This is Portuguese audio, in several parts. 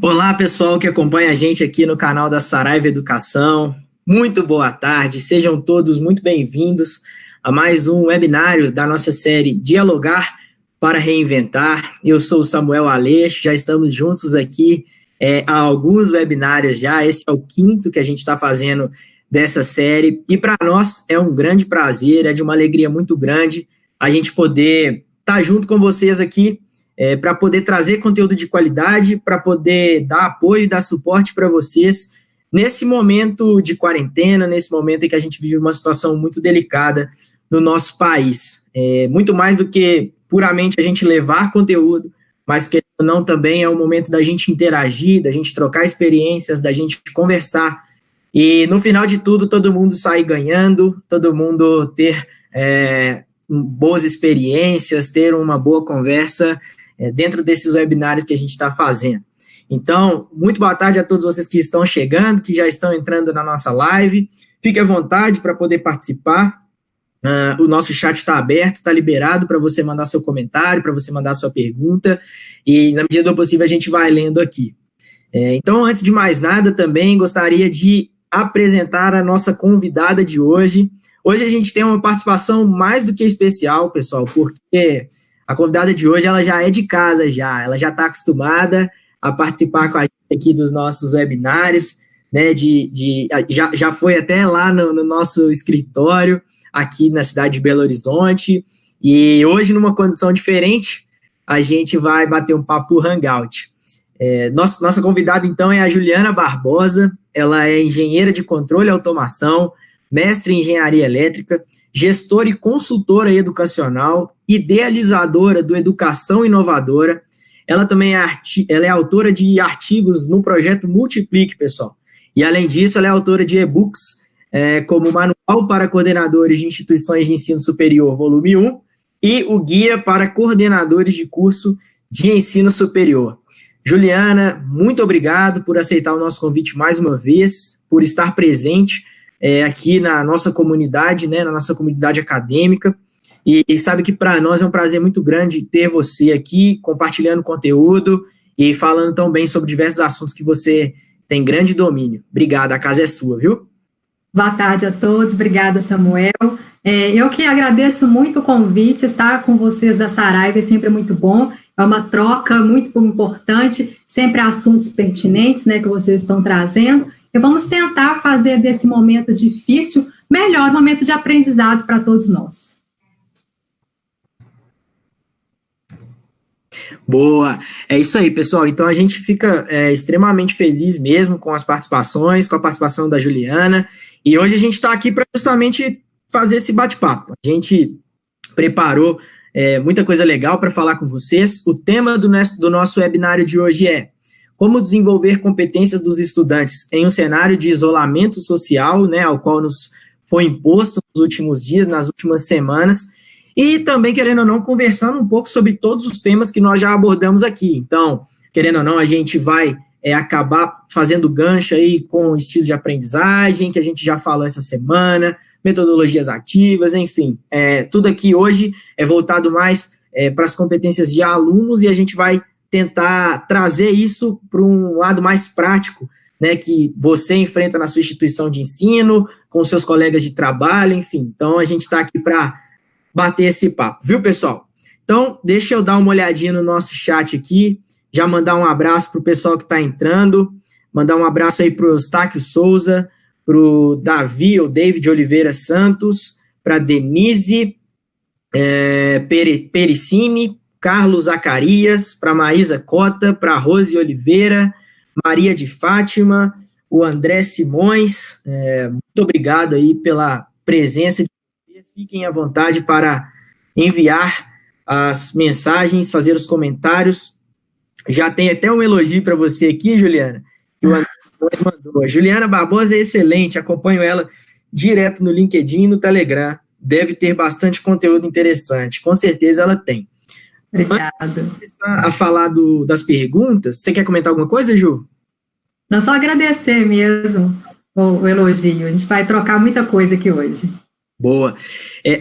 Olá, pessoal que acompanha a gente aqui no canal da Saraiva Educação. Muito boa tarde, sejam todos muito bem-vindos a mais um webinário da nossa série Dialogar para Reinventar. Eu sou o Samuel Aleixo, já estamos juntos aqui há alguns webinários já, esse é o quinto que a gente está fazendo dessa série, e para nós é um grande prazer, é de uma alegria muito grande a gente poder estar junto com vocês aqui, para poder trazer conteúdo de qualidade, para poder dar apoio e dar suporte para vocês nesse momento de quarentena, nesse momento em que a gente vive uma situação muito delicada no nosso país. Muito mais do que puramente a gente levar conteúdo, mas que não também é o momento da gente interagir, da gente trocar experiências, da gente conversar, e no final de tudo, todo mundo sair ganhando, todo mundo ter boas experiências, ter uma boa conversa dentro desses webinários que a gente está fazendo. Então, muito boa tarde a todos vocês que estão chegando, que já estão entrando na nossa live. Fique à vontade para poder participar. O nosso chat está aberto, está liberado para você mandar seu comentário, para você mandar sua pergunta, e na medida do possível a gente vai lendo aqui. Então, antes de mais nada, também gostaria de apresentar a nossa convidada de hoje. Hoje a gente tem uma participação mais do que especial, pessoal, porque a convidada de hoje, ela já é de casa, ela já está acostumada a participar com a gente aqui dos nossos webinários, né, já foi até lá no nosso escritório, aqui na cidade de Belo Horizonte, e hoje, numa condição diferente, a gente vai bater um papo por Hangout. Nossa convidada, então, é a Juliana Barbosa. Ela é engenheira de controle e automação, mestre em engenharia elétrica, gestora e consultora educacional, idealizadora do Educação Inovadora. Ela também ela é autora de artigos no projeto Multiplique, pessoal. E, além disso, ela é autora de e-books, como o Manual para Coordenadores de Instituições de Ensino Superior, volume 1, e o Guia para Coordenadores de Curso de Ensino Superior. Juliana, muito obrigado por aceitar o nosso convite mais uma vez, por estar presente aqui na nossa comunidade, né, na nossa comunidade acadêmica, e sabe que para nós é um prazer muito grande ter você aqui, compartilhando conteúdo e falando tão bem sobre diversos assuntos que você tem grande domínio. Obrigado, a casa é sua, viu? Boa tarde a todos, obrigada, Samuel. Eu que agradeço muito o convite, estar com vocês da Saraiva é sempre muito bom, é uma troca muito importante, sempre assuntos pertinentes, né, que vocês estão trazendo, e vamos tentar fazer desse momento difícil melhor momento de aprendizado para todos nós. Boa, é isso aí, pessoal. Então a gente fica extremamente feliz mesmo com as participações, com a participação da Juliana, e hoje a gente está aqui para justamente fazer esse bate-papo. A gente preparou muita coisa legal para falar com vocês. O tema do nosso webinário de hoje é como desenvolver competências dos estudantes em um cenário de isolamento social, né, ao qual nos foi imposto nos últimos dias, nas últimas semanas, e também, querendo ou não, conversando um pouco sobre todos os temas que nós já abordamos aqui. Então, querendo ou não, a gente vai acabar fazendo gancho aí com o estilo de aprendizagem, que a gente já falou essa semana, metodologias ativas, enfim. Tudo aqui hoje é voltado mais para as competências de alunos, e a gente vai tentar trazer isso para um lado mais prático, né, que você enfrenta na sua instituição de ensino, com seus colegas de trabalho, enfim. Então, a gente está aqui para bater esse papo, viu, pessoal? Então, deixa eu dar uma olhadinha no nosso chat aqui, já mandar um abraço para o pessoal que está entrando, mandar um abraço aí para o Eustáquio Souza, para o Davi, ou David Oliveira Santos, para a Denise Pericini, Carlos Zacarias, para a Maísa Cota, para a Rose Oliveira, Maria de Fátima, o André Simões, muito obrigado aí pela presença de vocês, fiquem à vontade para enviar as mensagens, fazer os comentários. Já tem até um elogio para você aqui, Juliana, que o André mandou. Juliana Barbosa é excelente, acompanho ela direto no LinkedIn e no Telegram, deve ter bastante conteúdo interessante, com certeza ela tem. Obrigada. Antes de começar a falar das perguntas, você quer comentar alguma coisa, Ju? Não, só agradecer mesmo o elogio, a gente vai trocar muita coisa aqui hoje. Boa.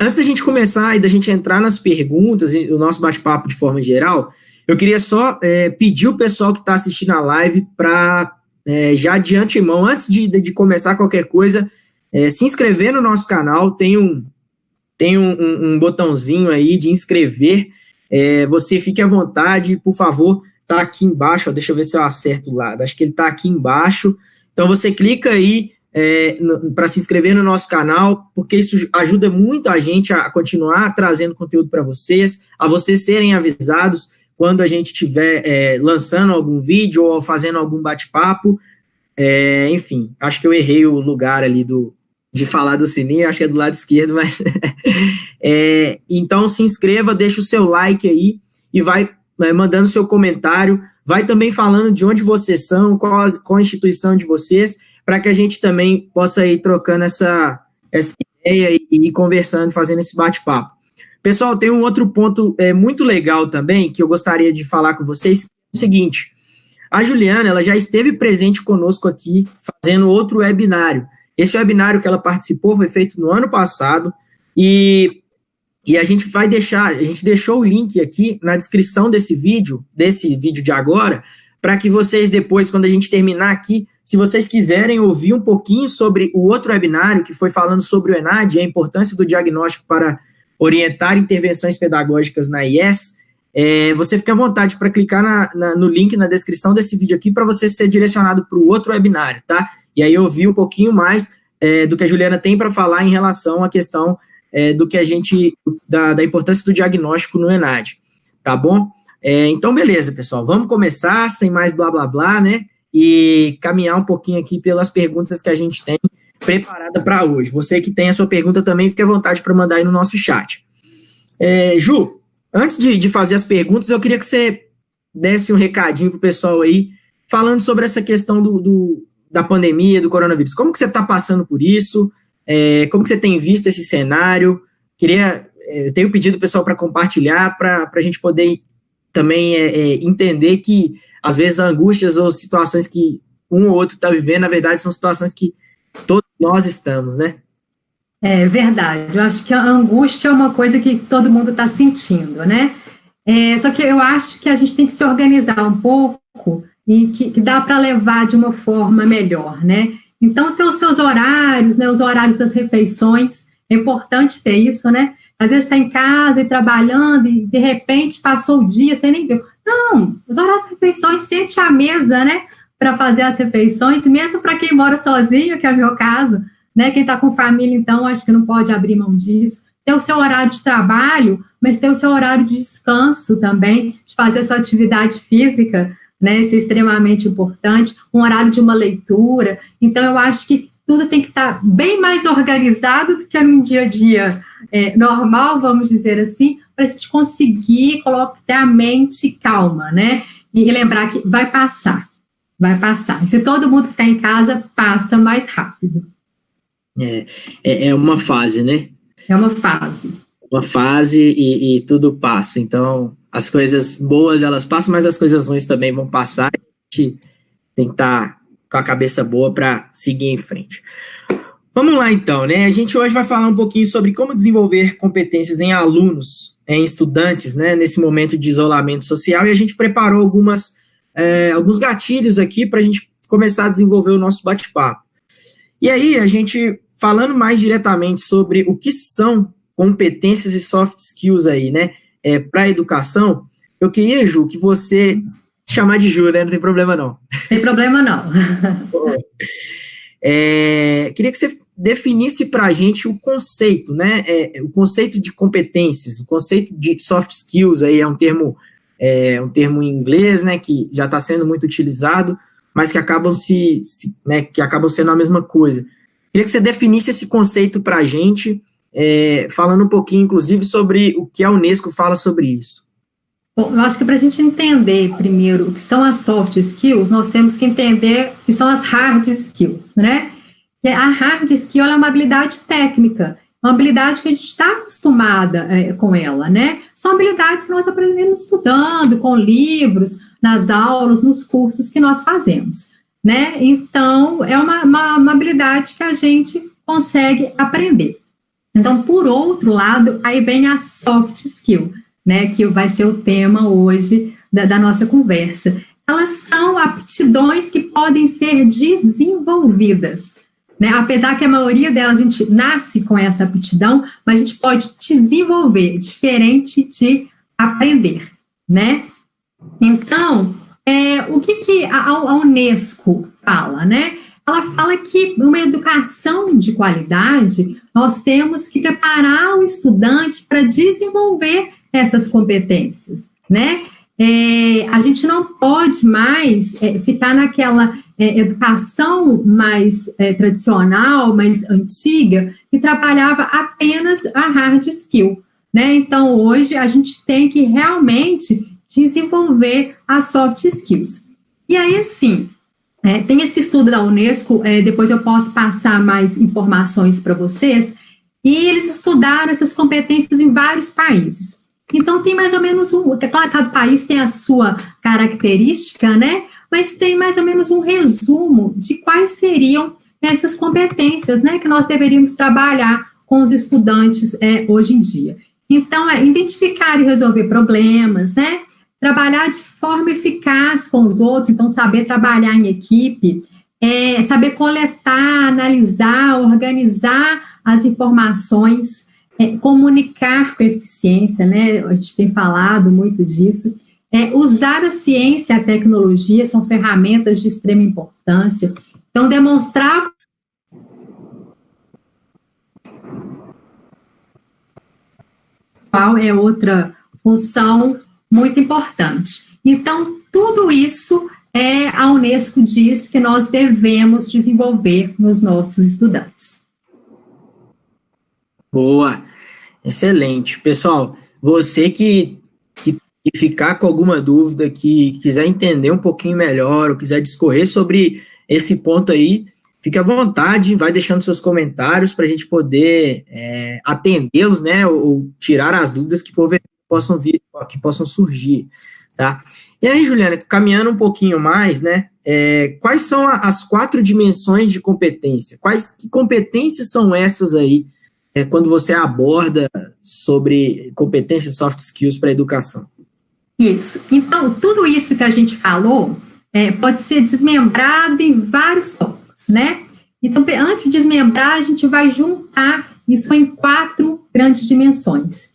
Antes da gente começar e da gente entrar nas perguntas e o nosso bate-papo de forma geral, eu queria só pedir o pessoal que está assistindo a live para, já de antemão, antes de começar qualquer coisa, se inscrever no nosso canal. Tem um botãozinho aí de inscrever. Você fique à vontade, por favor, tá aqui embaixo. Deixa eu ver se eu acerto o lado. Acho que ele está aqui embaixo. Então você clica aí para se inscrever no nosso canal, porque isso ajuda muito a gente a continuar trazendo conteúdo para vocês, a vocês serem avisados quando a gente estiver lançando algum vídeo ou fazendo algum bate-papo. Enfim, acho que eu errei o lugar ali de falar do sininho, acho que é do lado esquerdo, mas então se inscreva, deixa o seu like aí e vai mandando seu comentário, vai também falando de onde vocês são, qual a instituição de vocês, para que a gente também possa ir trocando essa ideia e ir conversando, fazendo esse bate-papo. Pessoal, tem um outro ponto muito legal também, que eu gostaria de falar com vocês, que é o seguinte: a Juliana, ela já esteve presente conosco aqui, fazendo outro webinário. Esse webinário que ela participou foi feito no ano passado, e a gente deixou o link aqui na descrição desse vídeo de agora, para que vocês depois, quando a gente terminar aqui, se vocês quiserem ouvir um pouquinho sobre o outro webinário, que foi falando sobre o ENAD e a importância do diagnóstico para orientar intervenções pedagógicas na IES, você fica à vontade para clicar no link na descrição desse vídeo aqui, para você ser direcionado para o outro webinário, tá? E aí ouvir um pouquinho mais do que a Juliana tem para falar em relação à questão do que da importância do diagnóstico no ENAD, tá bom? Então, beleza, pessoal, vamos começar, sem mais blá, blá, blá, né, e caminhar um pouquinho aqui pelas perguntas que a gente tem preparada para hoje. Você que tem a sua pergunta também, fique à vontade para mandar aí no nosso chat. Ju, antes de fazer as perguntas, eu queria que você desse um recadinho pro pessoal aí, falando sobre essa questão da pandemia, do coronavírus. Como que você está passando por isso? Como que você tem visto esse cenário? Eu tenho pedido o pessoal para compartilhar, para a gente poder também entender que, às vezes, angústias ou situações que um ou outro está vivendo, na verdade, são situações que todos nós estamos, né? É verdade. Eu acho que a angústia é uma coisa que todo mundo está sentindo, né? Só que eu acho que a gente tem que se organizar um pouco e que dá para levar de uma forma melhor, né? Então, ter os seus horários, né? Os horários das refeições, é importante ter isso, né? Às vezes está em casa e trabalhando e, de repente, passou o dia, você nem viu. Não, os horários das refeições, sente à mesa, né? Para fazer as refeições, mesmo para quem mora sozinho, que é o meu caso, né? Quem está com família, então, acho que não pode abrir mão disso. Ter o seu horário de trabalho, mas ter o seu horário de descanso também, de fazer a sua atividade física, né? Isso é extremamente importante. Um horário de uma leitura. Então, eu acho que tudo tem que estar bem mais organizado do que num dia a dia normal, vamos dizer assim, para a gente conseguir ter a mente calma, né? E lembrar que vai passar. E se todo mundo ficar em casa, passa mais rápido. É uma fase, né? É uma fase. Uma fase e tudo passa. Então, as coisas boas, elas passam, mas as coisas ruins também vão passar. A gente tem que estar com a cabeça boa para seguir em frente. Vamos lá, então, né? A gente hoje vai falar um pouquinho sobre como desenvolver competências em alunos, em estudantes, né? Nesse momento de isolamento social, e a gente preparou alguns gatilhos aqui para a gente começar a desenvolver o nosso bate-papo. E aí, a gente, falando mais diretamente sobre o que são competências e soft skills aí, né? Para a educação, eu queria, Ju, que você... chamar de Ju, né? Não tem problema, não. Tem problema, não. Queria que você definisse para a gente o conceito, né? O conceito de competências, o conceito de soft skills aí é um termo em inglês, né? Que já está sendo muito utilizado, mas que acabam que acabam sendo a mesma coisa. Queria que você definisse esse conceito para a gente, falando um pouquinho, inclusive, sobre o que a Unesco fala sobre isso. Bom, eu acho que para a gente entender primeiro o que são as soft skills, nós temos que entender o que são as hard skills, né? Que a hard skill é uma habilidade técnica, uma habilidade que a gente está acostumada com ela, né? São habilidades que nós aprendemos estudando, com livros, nas aulas, nos cursos que nós fazemos, né? Então, é uma habilidade que a gente consegue aprender. Então, por outro lado, aí vem a soft skill, né, que vai ser o tema hoje da nossa conversa. Elas são aptidões que podem ser desenvolvidas, né? Apesar que a maioria delas a gente nasce com essa aptidão, mas a gente pode desenvolver, diferente de aprender, né? Então, o que a Unesco fala, né? Ela fala que uma educação de qualidade, nós temos que preparar o estudante para desenvolver essas competências, né? A gente não pode mais ficar naquela educação mais tradicional, mais antiga, que trabalhava apenas a hard skill, né? Então, hoje, a gente tem que realmente desenvolver as soft skills. E aí, assim, tem esse estudo da Unesco, depois eu posso passar mais informações para vocês, e eles estudaram essas competências em vários países. Então, tem mais ou menos cada país tem a sua característica, né? Mas tem mais ou menos um resumo de quais seriam essas competências, né? Que nós deveríamos trabalhar com os estudantes hoje em dia. Então, identificar e resolver problemas, né? Trabalhar de forma eficaz com os outros, então, saber trabalhar em equipe, saber coletar, analisar, organizar as informações, comunicar com eficiência, né? A gente tem falado muito disso. Usar a ciência e a tecnologia são ferramentas de extrema importância. Então, demonstrar qual é outra função muito importante. Então, tudo isso a Unesco diz que nós devemos desenvolver nos nossos estudantes. Boa, excelente. Pessoal, você que ficar com alguma dúvida, que quiser entender um pouquinho melhor, ou quiser discorrer sobre esse ponto aí, fique à vontade, vai deixando seus comentários para a gente poder atendê-los, né, ou tirar as dúvidas que possam surgir, tá? E aí, Juliana, caminhando um pouquinho mais, né, quais são as 4 dimensões de competência? Que competências são essas aí, quando você aborda sobre competências soft skills para a educação? Isso. Então, tudo isso que a gente falou pode ser desmembrado em vários tópicos, né? Então, antes de desmembrar, a gente vai juntar isso em 4 grandes dimensões.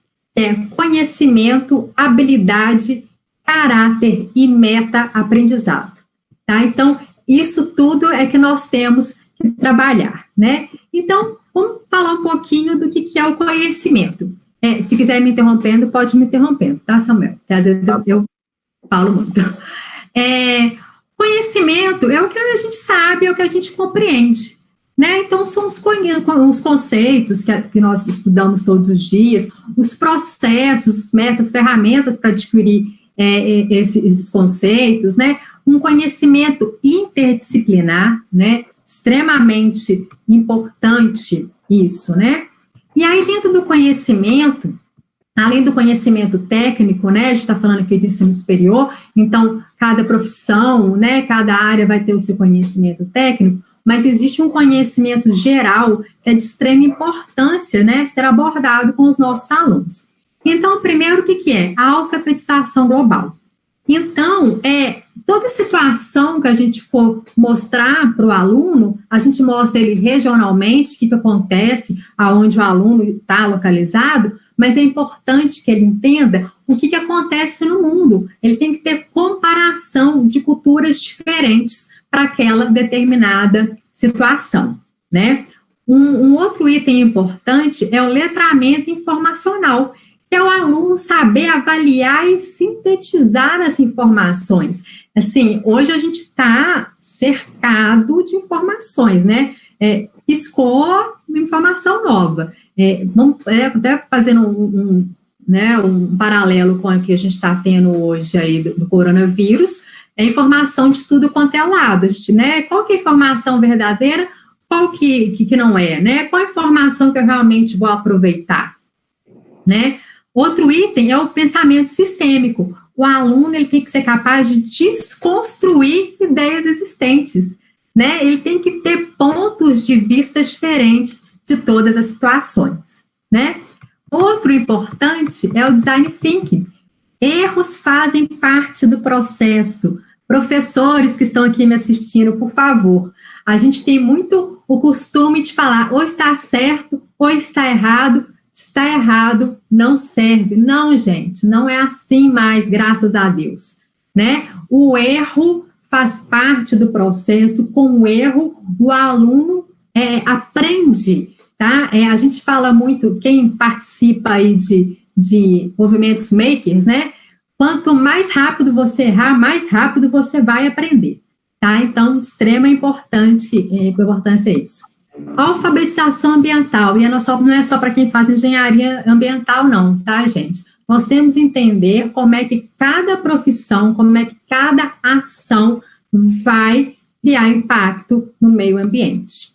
Conhecimento, habilidade, caráter e meta-aprendizado, tá? Então, isso tudo é que nós temos que trabalhar, né? Então, vamos falar um pouquinho do que é o conhecimento. Se quiser me interrompendo, pode me interrompendo, tá, Samuel? Porque às vezes eu falo muito. Conhecimento é o que a gente sabe, é o que a gente compreende, né? Então, são os conceitos que nós estudamos todos os dias, os processos, metas, ferramentas para adquirir esses conceitos, né? Um conhecimento interdisciplinar, né? Extremamente importante isso, né? E aí, dentro do conhecimento, além do conhecimento técnico, né, a gente está falando aqui do ensino superior, então, cada profissão, né, cada área vai ter o seu conhecimento técnico, mas existe um conhecimento geral que é de extrema importância, né, ser abordado com os nossos alunos. Então, primeiro, o que é? A alfabetização global. Então, toda situação que a gente for mostrar para o aluno, a gente mostra ele regionalmente, o que acontece, aonde o aluno está localizado, mas é importante que ele entenda o que acontece no mundo. Ele tem que ter comparação de culturas diferentes para aquela determinada situação, né? Um outro item importante é o letramento informacional, que é o aluno saber avaliar e sintetizar as informações. Assim, hoje a gente está cercado de informações, né? Piscou uma informação nova. Vamos até fazendo um paralelo com o que a gente está tendo hoje aí do coronavírus, informação de tudo quanto é lado, né? Qual que é a informação verdadeira, qual que não é, né? Qual a informação que eu realmente vou aproveitar, né? Outro item é o pensamento sistêmico. O aluno ele tem que ser capaz de desconstruir ideias existentes, né? Ele tem que ter pontos de vista diferentes de todas as situações, né? Outro importante é o design thinking. Erros fazem parte do processo. Professores que estão aqui me assistindo, por favor, a gente tem muito o costume de falar ou está certo ou está errado. Está errado, não serve. Não, gente, não é assim mais, graças a Deus, né? O erro faz parte do processo. Com o erro, o aluno aprende, tá? A gente fala muito, quem participa aí de movimentos makers, né? Quanto mais rápido você errar, mais rápido você vai aprender, tá? Então, de extrema importância é isso. Alfabetização ambiental, e não é só para quem faz engenharia ambiental, não, tá, gente? Nós temos que entender como é que cada profissão, como é que cada ação vai criar impacto no meio ambiente,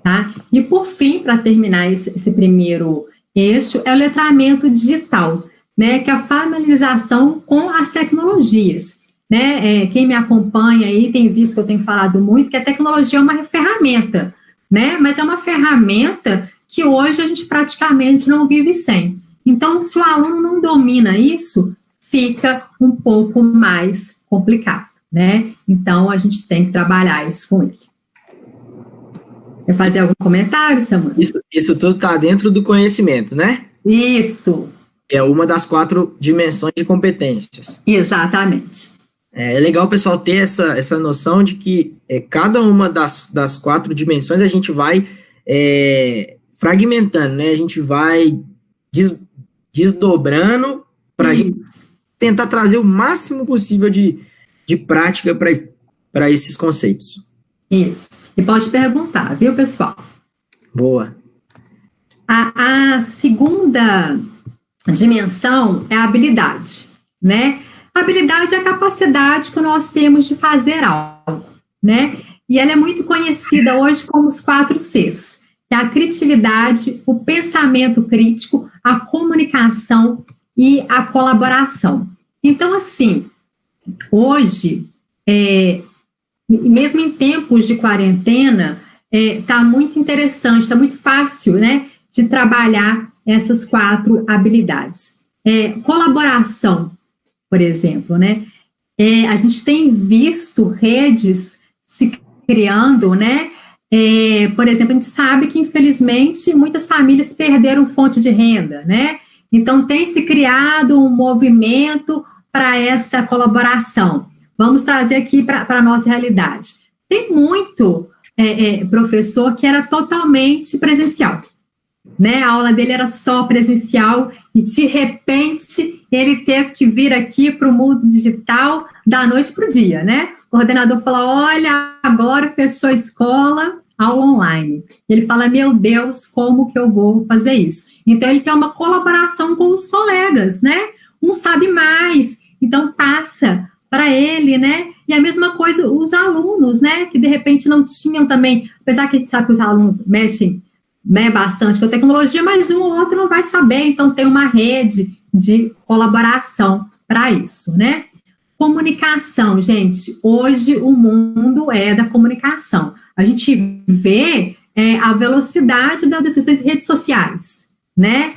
tá? E, por fim, para terminar esse primeiro eixo, é o letramento digital, né, que é a familiarização com as tecnologias, né? Quem me acompanha aí tem visto que eu tenho falado muito que a tecnologia é uma ferramenta, né? Mas é uma ferramenta que hoje a gente praticamente não vive sem. Então, se o aluno não domina isso, fica um pouco mais complicado, né? Então, a gente tem que trabalhar isso com ele. Quer fazer algum comentário, Samuel? Isso tudo está dentro do conhecimento, né? Isso. É uma das 4 dimensões de competências. Exatamente. É legal o pessoal ter essa noção de que cada uma das 4 dimensões a gente vai fragmentando, né? A gente vai desdobrando para a gente tentar trazer o máximo possível de prática para esses conceitos. Isso. E pode perguntar, viu, pessoal? Boa. A segunda dimensão é a habilidade, né? A habilidade é a capacidade que nós temos de fazer algo, né? E ela é muito conhecida hoje como os 4 Cs, que é a criatividade, o pensamento crítico, a comunicação e a colaboração. Então, assim, hoje, mesmo em tempos de quarentena, está muito interessante, está muito fácil, né, de trabalhar essas 4 habilidades. Colaboração, por exemplo, né? A gente tem visto redes se criando, né? Por exemplo, a gente sabe que, infelizmente, muitas famílias perderam fonte de renda, né? Então, tem se criado um movimento para essa colaboração. Vamos trazer aqui para a nossa realidade. Tem muito professor que era totalmente presencial, né? A aula dele era só presencial e, de repente, ele teve que vir aqui para o mundo digital da noite para o dia, né? O coordenador falou, olha, agora fechou a escola, aula online. Ele fala, meu Deus, como que eu vou fazer isso? Então, ele tem uma colaboração com os colegas, né? Um sabe mais, então passa para ele, né? E a mesma coisa os alunos, né? Que, de repente, não tinham também, apesar que a gente sabe que os alunos mexem bastante com a tecnologia, mas um ou outro não vai saber, então tem uma rede de colaboração para isso, né? Comunicação, gente, hoje o mundo é da comunicação. A gente vê a velocidade das discussões de redes sociais, né?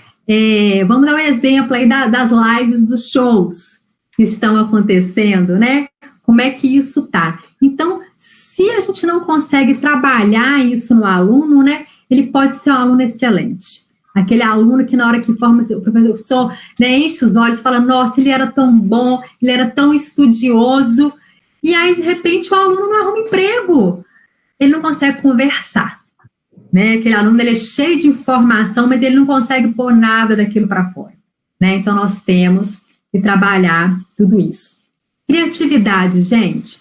Vamos dar um exemplo aí das lives dos shows que estão acontecendo, né? Como é que isso tá? Então, se a gente não consegue trabalhar isso no aluno, né? Ele pode ser um aluno excelente. Aquele aluno que na hora que forma o professor, né, enche os olhos e fala, nossa, ele era tão bom, ele era tão estudioso, e aí, de repente, o aluno não arruma emprego, ele não consegue conversar, né? Aquele aluno, ele é cheio de informação, mas ele não consegue pôr nada daquilo para fora, né? Então, nós temos que trabalhar tudo isso. Criatividade, gente,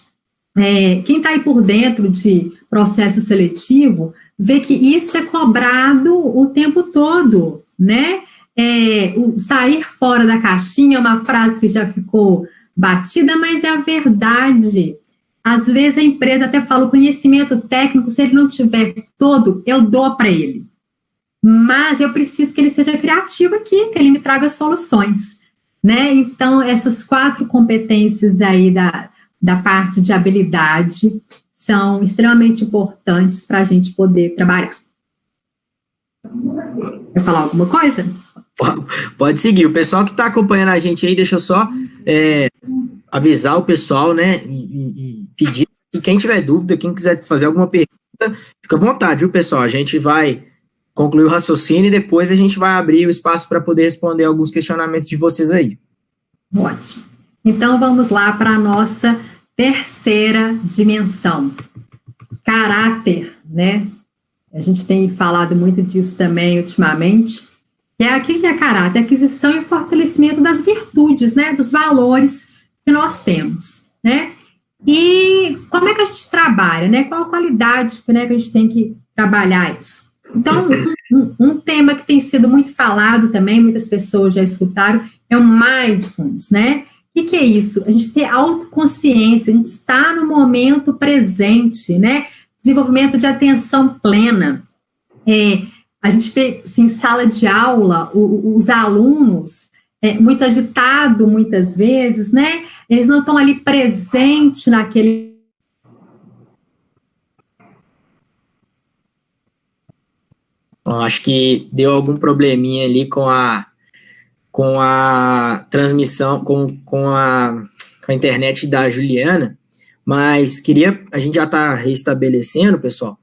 quem está aí por dentro de processo seletivo, vê que isso é cobrado o tempo todo, né? O sair fora da caixinha é uma frase que já ficou batida, mas é a verdade. Às vezes a empresa até fala, o conhecimento técnico, se ele não tiver todo, eu dou para ele. Mas eu preciso que ele seja criativo aqui, que ele me traga soluções, né? Então, essas 4 competências aí da parte de habilidade são extremamente importantes para a gente poder trabalhar. Quer falar alguma coisa? Pode seguir. O pessoal que está acompanhando a gente aí, deixa eu só avisar o pessoal, né, e pedir que quem tiver dúvida, quem quiser fazer alguma pergunta, fica à vontade, viu, pessoal? A gente vai concluir o raciocínio e depois a gente vai abrir o espaço para poder responder alguns questionamentos de vocês aí. Ótimo. Então, vamos lá para a nossa terceira dimensão. Caráter, né? A gente tem falado muito disso também ultimamente. O que é caráter? Aquisição e fortalecimento das virtudes, né? Dos valores que nós temos, né? E como é que a gente trabalha, né? Qual a qualidade, né, que a gente tem que trabalhar isso? Então, um tema que tem sido muito falado também, muitas pessoas já escutaram, é o mindfulness, né? O que é isso? A gente ter autoconsciência, a gente está no momento presente, né? Desenvolvimento de atenção plena. A gente vê, assim, em sala de aula, os alunos, muito agitado muitas vezes, né? Eles não estão ali presentes naquele... Bom, acho que deu algum probleminha ali com a transmissão, com a internet da Juliana, mas a gente já está reestabelecendo, pessoal,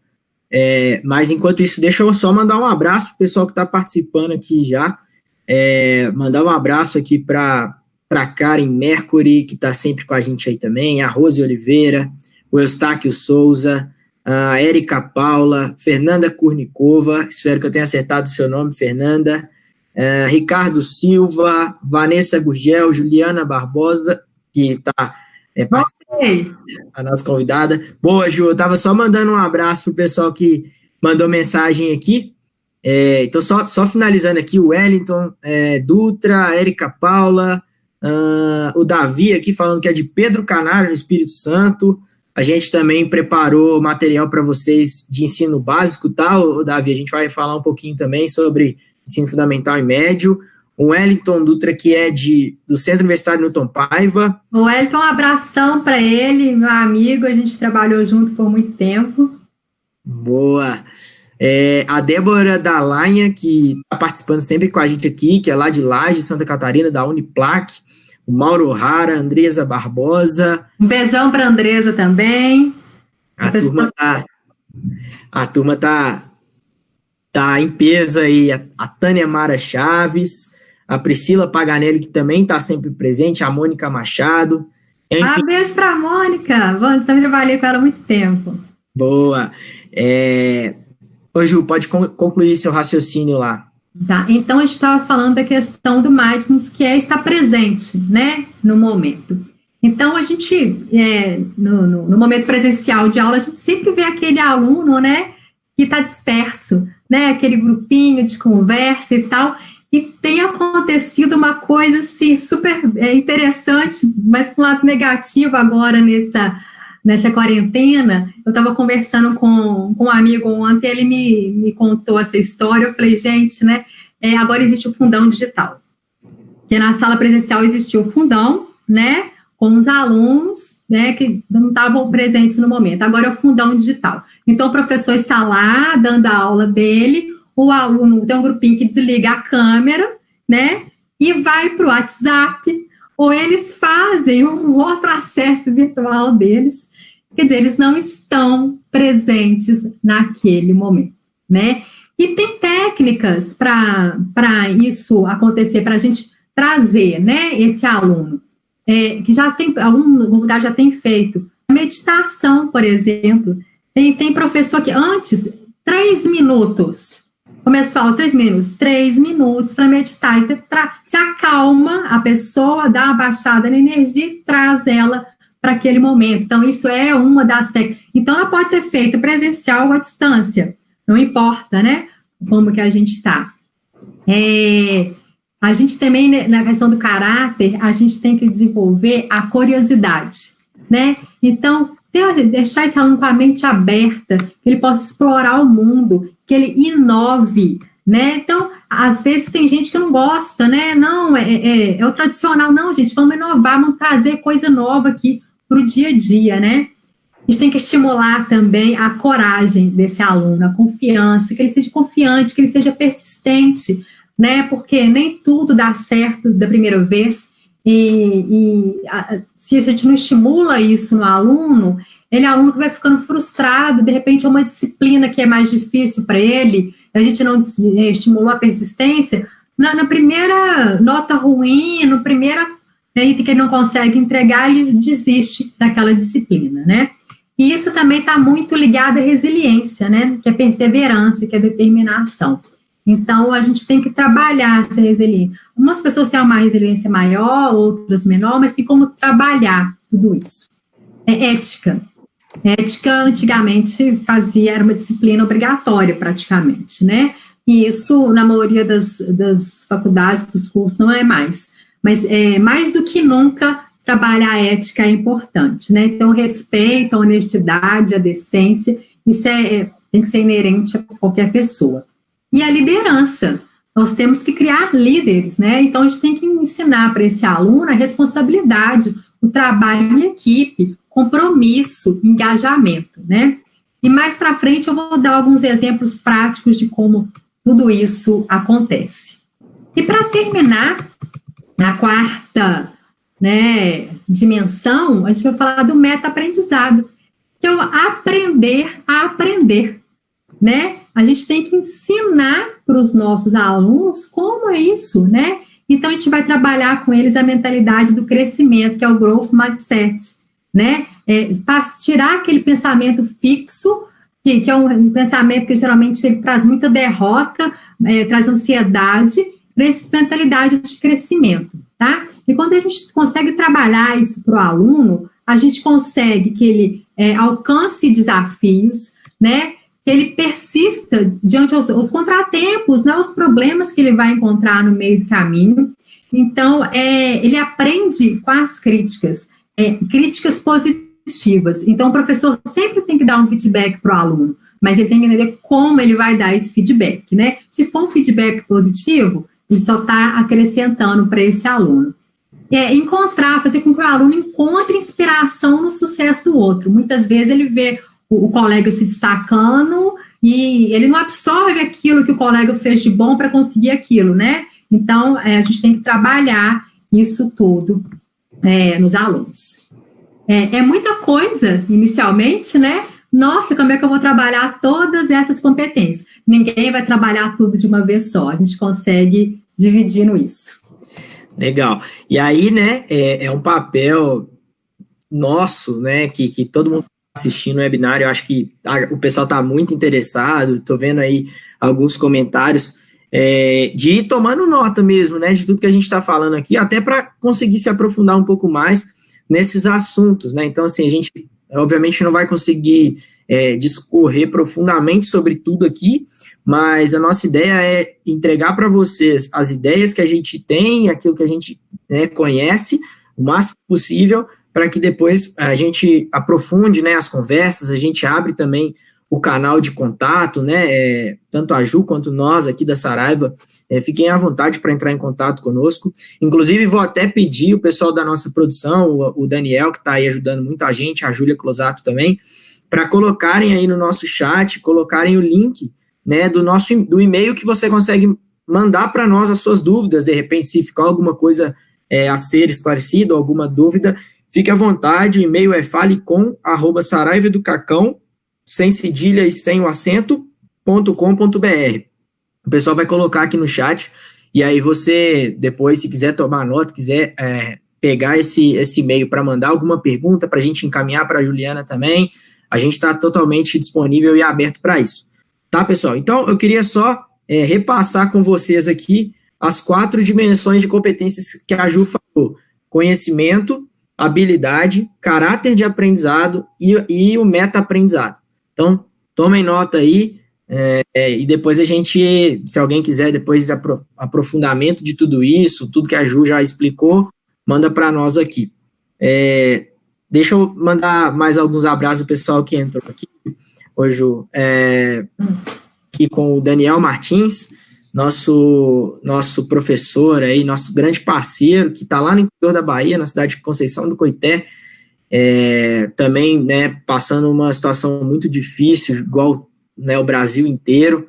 mas enquanto isso, deixa eu só mandar um abraço para o pessoal que está participando aqui já, mandar um abraço aqui para Karen Mercury, que está sempre com a gente aí também, a Rose Oliveira, o Eustáquio Souza, a Érica Paula, Fernanda Kurnikova, espero que eu tenha acertado o seu nome, Fernanda, Ricardo Silva, Vanessa Gurgel, Juliana Barbosa, que está a nossa convidada. Boa, Ju, eu estava só mandando um abraço para o pessoal que mandou mensagem aqui. Então, só finalizando aqui, o Wellington, Dutra, a Érica Paula, o Davi aqui falando que é de Pedro Canário, no Espírito Santo. A gente também preparou material para vocês de ensino básico, tá, Davi? A gente vai falar um pouquinho também sobre ensino fundamental e médio. O Wellington Dutra, que é do Centro Universitário Newton Paiva. O Wellington, um abração para ele, meu amigo, a gente trabalhou junto por muito tempo. Boa. A Débora Dalanha, que está participando sempre com a gente aqui, que é lá de Laje, Santa Catarina, da Uniplac. O Mauro Rara, Andresa Barbosa. Um beijão para a Andresa também. A turma tá em peso aí. A Tânia Mara Chaves, a Priscila Paganelli, que também está sempre presente, a Mônica Machado. Enfim. Beijo para a Mônica. Também trabalhei com ela há muito tempo. Boa. Ô, Ju, pode concluir seu raciocínio lá. Tá, então a gente estava falando da questão do mindfulness, que é estar presente, né, no momento. Então a gente, no momento presencial de aula, a gente sempre vê aquele aluno, né, que está disperso, né, aquele grupinho de conversa e tal, e tem acontecido uma coisa, assim, super interessante, mas com um lado negativo agora nessa quarentena. Eu estava conversando com um amigo ontem, ele me contou essa história, eu falei, gente, né, agora existe o fundão digital, porque na sala presencial existia o fundão, né, com os alunos, né, que não estavam presentes no momento, agora é o fundão digital. Então, o professor está lá, dando a aula dele, o aluno tem um grupinho que desliga a câmera, né, e vai para o WhatsApp, ou eles fazem um outro acesso virtual deles. Quer dizer, eles não estão presentes naquele momento, né? E tem técnicas para isso acontecer, para a gente trazer, né, esse aluno, que já tem, alguns lugares já tem feito. Meditação, por exemplo. Tem professor que antes, 3 minutos, começou a aula, 3 minutos para meditar, e se acalma a pessoa, dá uma baixada na energia e traz ela para aquele momento. Então, isso é uma das técnicas. Então, ela pode ser feita presencial ou à distância, não importa, né, como que a gente está. A gente também, na questão do caráter, a gente tem que desenvolver a curiosidade, né? Então, deixar esse aluno com a mente aberta, que ele possa explorar o mundo, que ele inove, né? Então, às vezes tem gente que não gosta, né? Não, é o tradicional. Não, gente, vamos inovar, vamos trazer coisa nova aqui para o dia a dia, né? A gente tem que estimular também a coragem desse aluno, a confiança, que ele seja confiante, que ele seja persistente, né? Porque nem tudo dá certo da primeira vez, se a gente não estimula isso no aluno, ele é um aluno que vai ficando frustrado, de repente é uma disciplina que é mais difícil para ele, a gente não estimulou a persistência, na primeira nota ruim, no primeiro item que ele não consegue entregar, ele desiste daquela disciplina, né? E isso também está muito ligado à resiliência, né? Que é perseverança, que é determinação. Então, a gente tem que trabalhar essa resiliência. Algumas pessoas têm uma resiliência maior, outras menor, mas tem como trabalhar tudo isso. Ética. Ética, antigamente, era uma disciplina obrigatória, praticamente, né? E isso, na maioria das faculdades, dos cursos, não é mais. Mas, mais do que nunca, trabalhar a ética é importante, né? Então, o respeito, a honestidade, a decência, isso tem que ser inerente a qualquer pessoa. E a liderança. Nós temos que criar líderes, né? Então, a gente tem que ensinar para esse aluno a responsabilidade, o trabalho em equipe, compromisso, engajamento, né? E mais para frente eu vou dar alguns exemplos práticos de como tudo isso acontece. E para terminar, na quarta, né, dimensão, a gente vai falar do meta-aprendizado, que é o aprender a aprender, né? A gente tem que ensinar para os nossos alunos como é isso, né? Então, a gente vai trabalhar com eles a mentalidade do crescimento, que é o growth mindset, né? Para tirar aquele pensamento fixo, que é um pensamento que geralmente ele traz muita derrota, traz ansiedade, para essa mentalidade de crescimento, tá? E quando a gente consegue trabalhar isso para o aluno, a gente consegue que ele alcance desafios, né? Que ele persista diante aos contratempos, né? Os problemas que ele vai encontrar no meio do caminho. Então, ele aprende com as críticas positivas. Então, o professor sempre tem que dar um feedback para o aluno, mas ele tem que entender como ele vai dar esse feedback, né? Se for um feedback positivo, ele só está acrescentando para esse aluno. Fazer com que o aluno encontre inspiração no sucesso do outro. Muitas vezes ele vê o colega se destacando e ele não absorve aquilo que o colega fez de bom para conseguir aquilo, né? Então, a gente tem que trabalhar isso tudo nos alunos. É muita coisa, inicialmente, né? Nossa, como é que eu vou trabalhar todas essas competências? Ninguém vai trabalhar tudo de uma vez só, a gente consegue dividindo isso. Legal. E aí, né, é um papel nosso, né, que todo mundo está assistindo o webinário, eu acho que o pessoal está muito interessado, estou vendo aí alguns comentários, de ir tomando nota mesmo, né, de tudo que a gente está falando aqui, até para conseguir se aprofundar um pouco mais nesses assuntos, né, então, assim, a gente, obviamente, não vai conseguir discorrer profundamente sobre tudo aqui, mas a nossa ideia é entregar para vocês as ideias que a gente tem, aquilo que a gente conhece, o máximo possível, para que depois a gente aprofunde, né, as conversas, a gente abre também o canal de contato, né, tanto a Ju quanto nós aqui da Saraiva, fiquem à vontade para entrar em contato conosco. Inclusive, vou até pedir o pessoal da nossa produção, o Daniel, que está aí ajudando muito a gente, a Júlia Closato também, para colocarem aí no nosso chat, colocarem o link, né, do e-mail que você consegue mandar para nós as suas dúvidas, de repente, se ficar alguma coisa a ser esclarecida, alguma dúvida, fique à vontade, o e-mail é falecom@saraivaeducacão, sem cedilha e sem o acento, .com.br. O pessoal vai colocar aqui no chat, e aí você, depois, se quiser tomar nota, quiser pegar esse e-mail para mandar alguma pergunta, para a gente encaminhar para a Juliana também, a gente está totalmente disponível e aberto para isso. Tá, pessoal? Então, eu queria só repassar com vocês aqui as 4 dimensões de competências que a Ju falou: conhecimento, habilidade, caráter de aprendizado e o meta-aprendizado. Então, tomem nota aí, e depois a gente, se alguém quiser depois aprofundamento de tudo isso, tudo que a Ju já explicou, manda para nós aqui. Deixa eu mandar mais alguns abraços do pessoal que entrou aqui hoje, aqui com o Daniel Martins, nosso professor aí, nosso grande parceiro, que está lá no interior da Bahia, na cidade de Conceição do Coité, também, né, passando uma situação muito difícil, igual, né, o Brasil inteiro.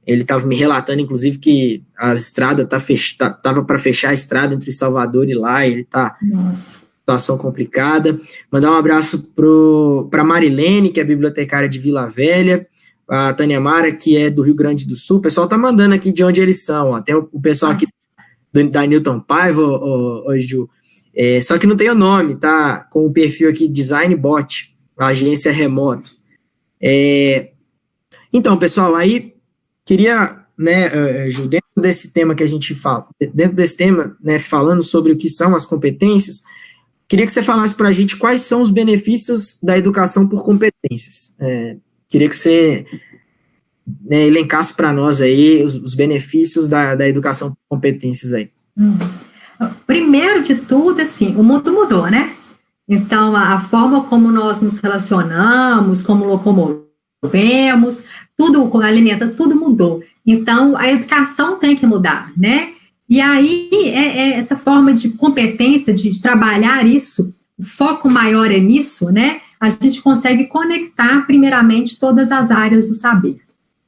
Ele estava me relatando, inclusive, que a estrada estava para fechar a estrada entre Salvador e lá, ele está em situação complicada. Mandar um abraço para Marilene, que é bibliotecária de Vila Velha, a Tânia Mara, que é do Rio Grande do Sul. O pessoal está mandando aqui de onde eles são, ó. Tem o pessoal aqui da Newton Paiva, Ju, só que não tem o nome, tá? Com o perfil aqui Design Bot, a agência remoto. Então, pessoal, aí queria, né, Ju, dentro desse tema que a gente fala, dentro desse tema, né, falando sobre o que são as competências, queria que você falasse para a gente quais são os benefícios da educação por competências. Queria que você, né, elencasse para nós aí os benefícios da educação por competências aí. Primeiro de tudo, assim, o mundo mudou, né? Então, a forma como nós nos relacionamos, como locomovemos, tudo alimenta, tudo mudou. Então, a educação tem que mudar, né? E aí, essa forma de competência, de trabalhar isso, o foco maior é nisso, né? A gente consegue conectar, primeiramente, todas as áreas do saber,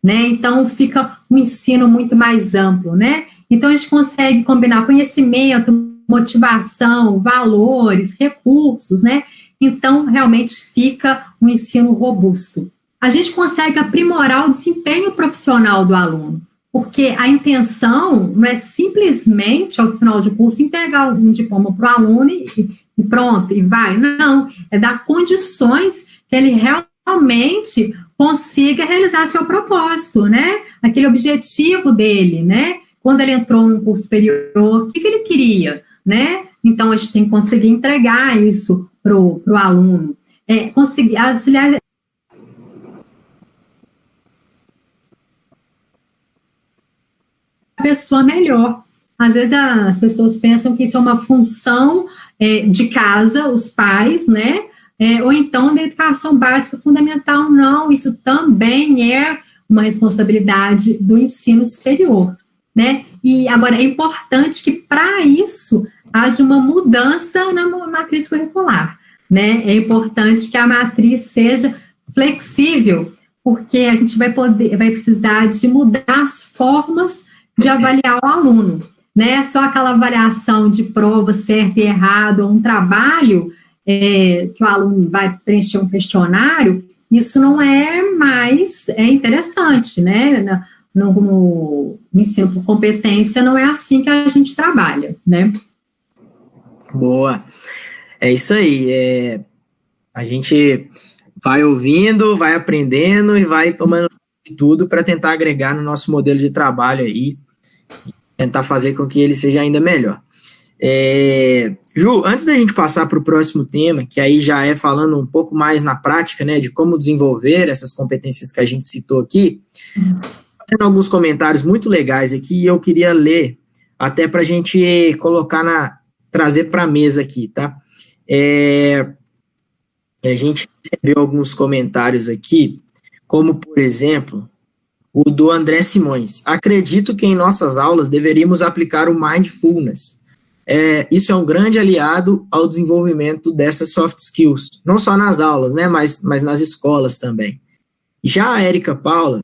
né? Então, fica um ensino muito mais amplo, né? Então, a gente consegue combinar conhecimento, motivação, valores, recursos, né? Então, realmente fica um ensino robusto. A gente consegue aprimorar o desempenho profissional do aluno, porque a intenção não é simplesmente, ao final do curso, entregar um diploma para o aluno e pronto, e vai. Não, é dar condições que ele realmente consiga realizar seu propósito, né? Aquele objetivo dele, né? Quando ele entrou num curso superior, o que ele queria, né? Então, a gente tem que conseguir entregar isso para o aluno. Conseguir auxiliar a pessoa melhor. Às vezes, as pessoas pensam que isso é uma função de casa, os pais, né? Ou então da educação básica fundamental. Não, isso também é uma responsabilidade do ensino superior, né? E agora é importante que para isso haja uma mudança na matriz curricular, né? É importante que a matriz seja flexível, porque a gente vai precisar de mudar as formas de avaliar o aluno, né? Só aquela avaliação de prova certo e errado, ou um trabalho que o aluno vai preencher um questionário, isso não é mais interessante, né? No ensino por competência, não é assim que a gente trabalha, né? Boa. É isso aí. A gente vai ouvindo, vai aprendendo e vai tomando tudo para tentar agregar no nosso modelo de trabalho aí e tentar fazer com que ele seja ainda melhor. Ju, antes da gente passar para o próximo tema, que aí já é falando um pouco mais na prática, né, de como desenvolver essas competências que a gente citou aqui, fazendo alguns comentários muito legais aqui, e eu queria ler até para a gente colocar trazer para a mesa aqui, tá? A gente recebeu alguns comentários aqui, como, por exemplo, o do André Simões. Acredito que em nossas aulas deveríamos aplicar o Mindfulness. Isso é um grande aliado ao desenvolvimento dessas soft skills, não só nas aulas, né, mas nas escolas também. Já a Érica Paula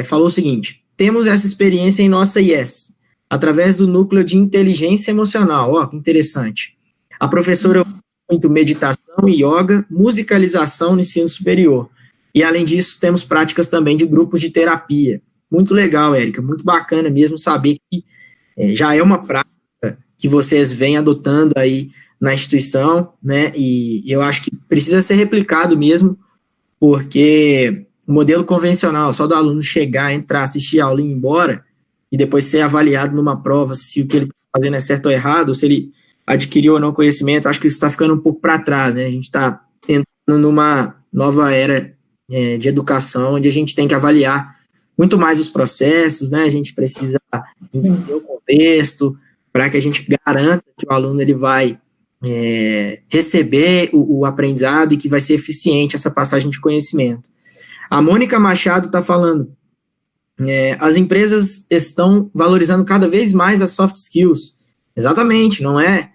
falou o seguinte: temos essa experiência em nossa IES, através do núcleo de inteligência emocional. Ó, que interessante. A professora muito meditação, yoga, musicalização no ensino superior. E, além disso, temos práticas também de grupos de terapia. Muito legal, Érica, muito bacana mesmo saber que já é uma prática que vocês vêm adotando aí na instituição, né, e eu acho que precisa ser replicado mesmo, porque o modelo convencional, só do aluno chegar, entrar, assistir a aula e ir embora, e depois ser avaliado numa prova se o que ele está fazendo é certo ou errado, ou se ele adquiriu ou não conhecimento, acho que isso está ficando um pouco para trás, né, a gente está entrando numa nova era de educação, onde a gente tem que avaliar muito mais os processos, né, a gente precisa entender o contexto, para que a gente garanta que o aluno ele vai receber o aprendizado e que vai ser eficiente essa passagem de conhecimento. A Mônica Machado está falando, as empresas estão valorizando cada vez mais as soft skills. Exatamente, não é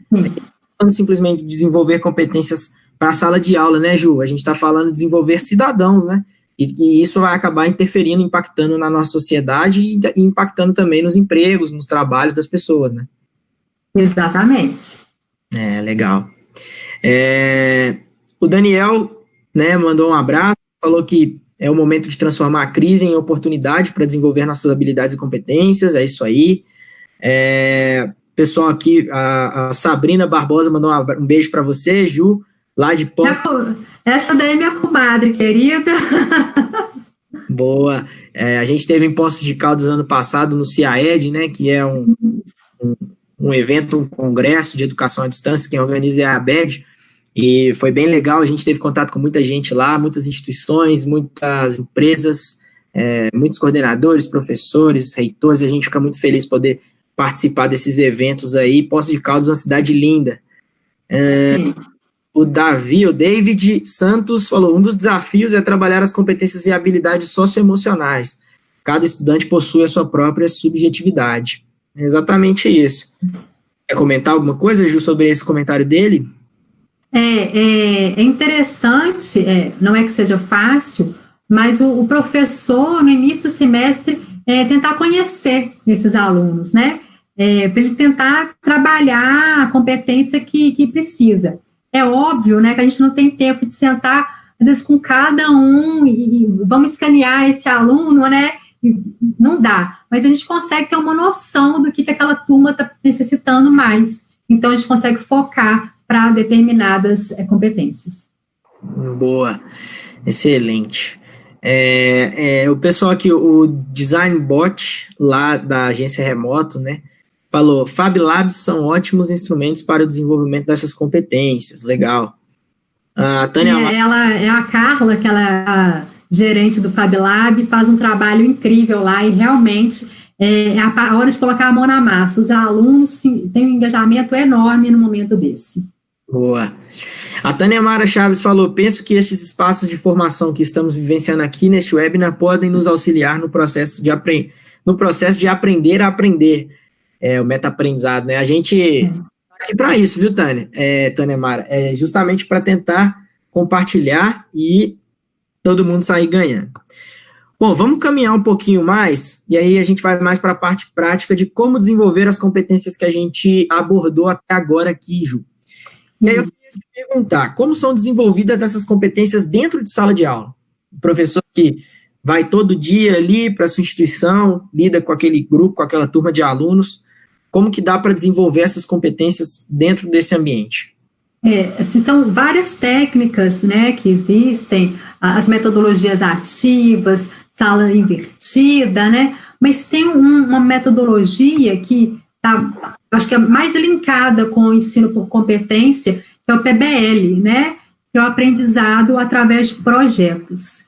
simplesmente desenvolver competências para a sala de aula, né, Ju? A gente está falando de desenvolver cidadãos, né? E isso vai acabar interferindo, impactando na nossa sociedade e impactando também nos empregos, nos trabalhos das pessoas, né? Exatamente. Legal. O Daniel, né, mandou um abraço, falou que é o momento de transformar a crise em oportunidade para desenvolver nossas habilidades e competências, é isso aí. Pessoal aqui, a Sabrina Barbosa mandou um beijo para você, Ju, lá de Poços. Essa daí é minha comadre, querida. Boa. A gente teve em Poços de Caldas ano passado no CIAED, né, que é um evento, um congresso de educação à distância, quem organiza é a ABED, e foi bem legal, a gente teve contato com muita gente lá, muitas instituições, muitas empresas, muitos coordenadores, professores, reitores, a gente fica muito feliz de poder participar desses eventos aí. Poços de Caldas é uma cidade linda. O David Santos falou, um dos desafios é trabalhar as competências e habilidades socioemocionais. Cada estudante possui a sua própria subjetividade. É exatamente isso. Quer comentar alguma coisa, Ju, sobre esse comentário dele? É interessante, não é que seja fácil, mas o professor, no início do semestre, tentar conhecer esses alunos, né? Para ele tentar trabalhar a competência que precisa. É óbvio, né, que a gente não tem tempo de sentar, às vezes, com cada um e vamos escanear esse aluno, né? Não dá, mas a gente consegue ter uma noção do que aquela turma está necessitando mais. Então, a gente consegue focar para determinadas competências. Boa, excelente. O pessoal aqui, o DesignBot, lá da agência Remoto, né, falou, Fab Labs são ótimos instrumentos para o desenvolvimento dessas competências, legal. A Tânia... Ela é a Carla, que ela é a gerente do Fab Lab, faz um trabalho incrível lá e realmente é a hora de colocar a mão na massa. Os alunos têm um engajamento enorme no momento desse. Boa. A Tânia Mara Chaves falou, penso que estes espaços de formação que estamos vivenciando aqui neste webinar podem nos auxiliar no processo de aprender a aprender. O meta-aprendizado, né? A gente está aqui para isso, viu, Tânia? Tânia Mara, justamente para tentar compartilhar e todo mundo sair ganhando. Bom, vamos caminhar um pouquinho mais, e aí a gente vai mais para a parte prática de como desenvolver as competências que a gente abordou até agora aqui, Ju. E aí eu queria te perguntar, como são desenvolvidas essas competências dentro de sala de aula? O professor que vai todo dia ali para a sua instituição, lida com aquele grupo, com aquela turma de alunos, como que dá para desenvolver essas competências dentro desse ambiente? Assim, são várias técnicas, né, que existem, as metodologias ativas, sala invertida, né, mas tem uma metodologia que acho que é mais linkada com o ensino por competência, que é o PBL, né, que é o aprendizado através de projetos.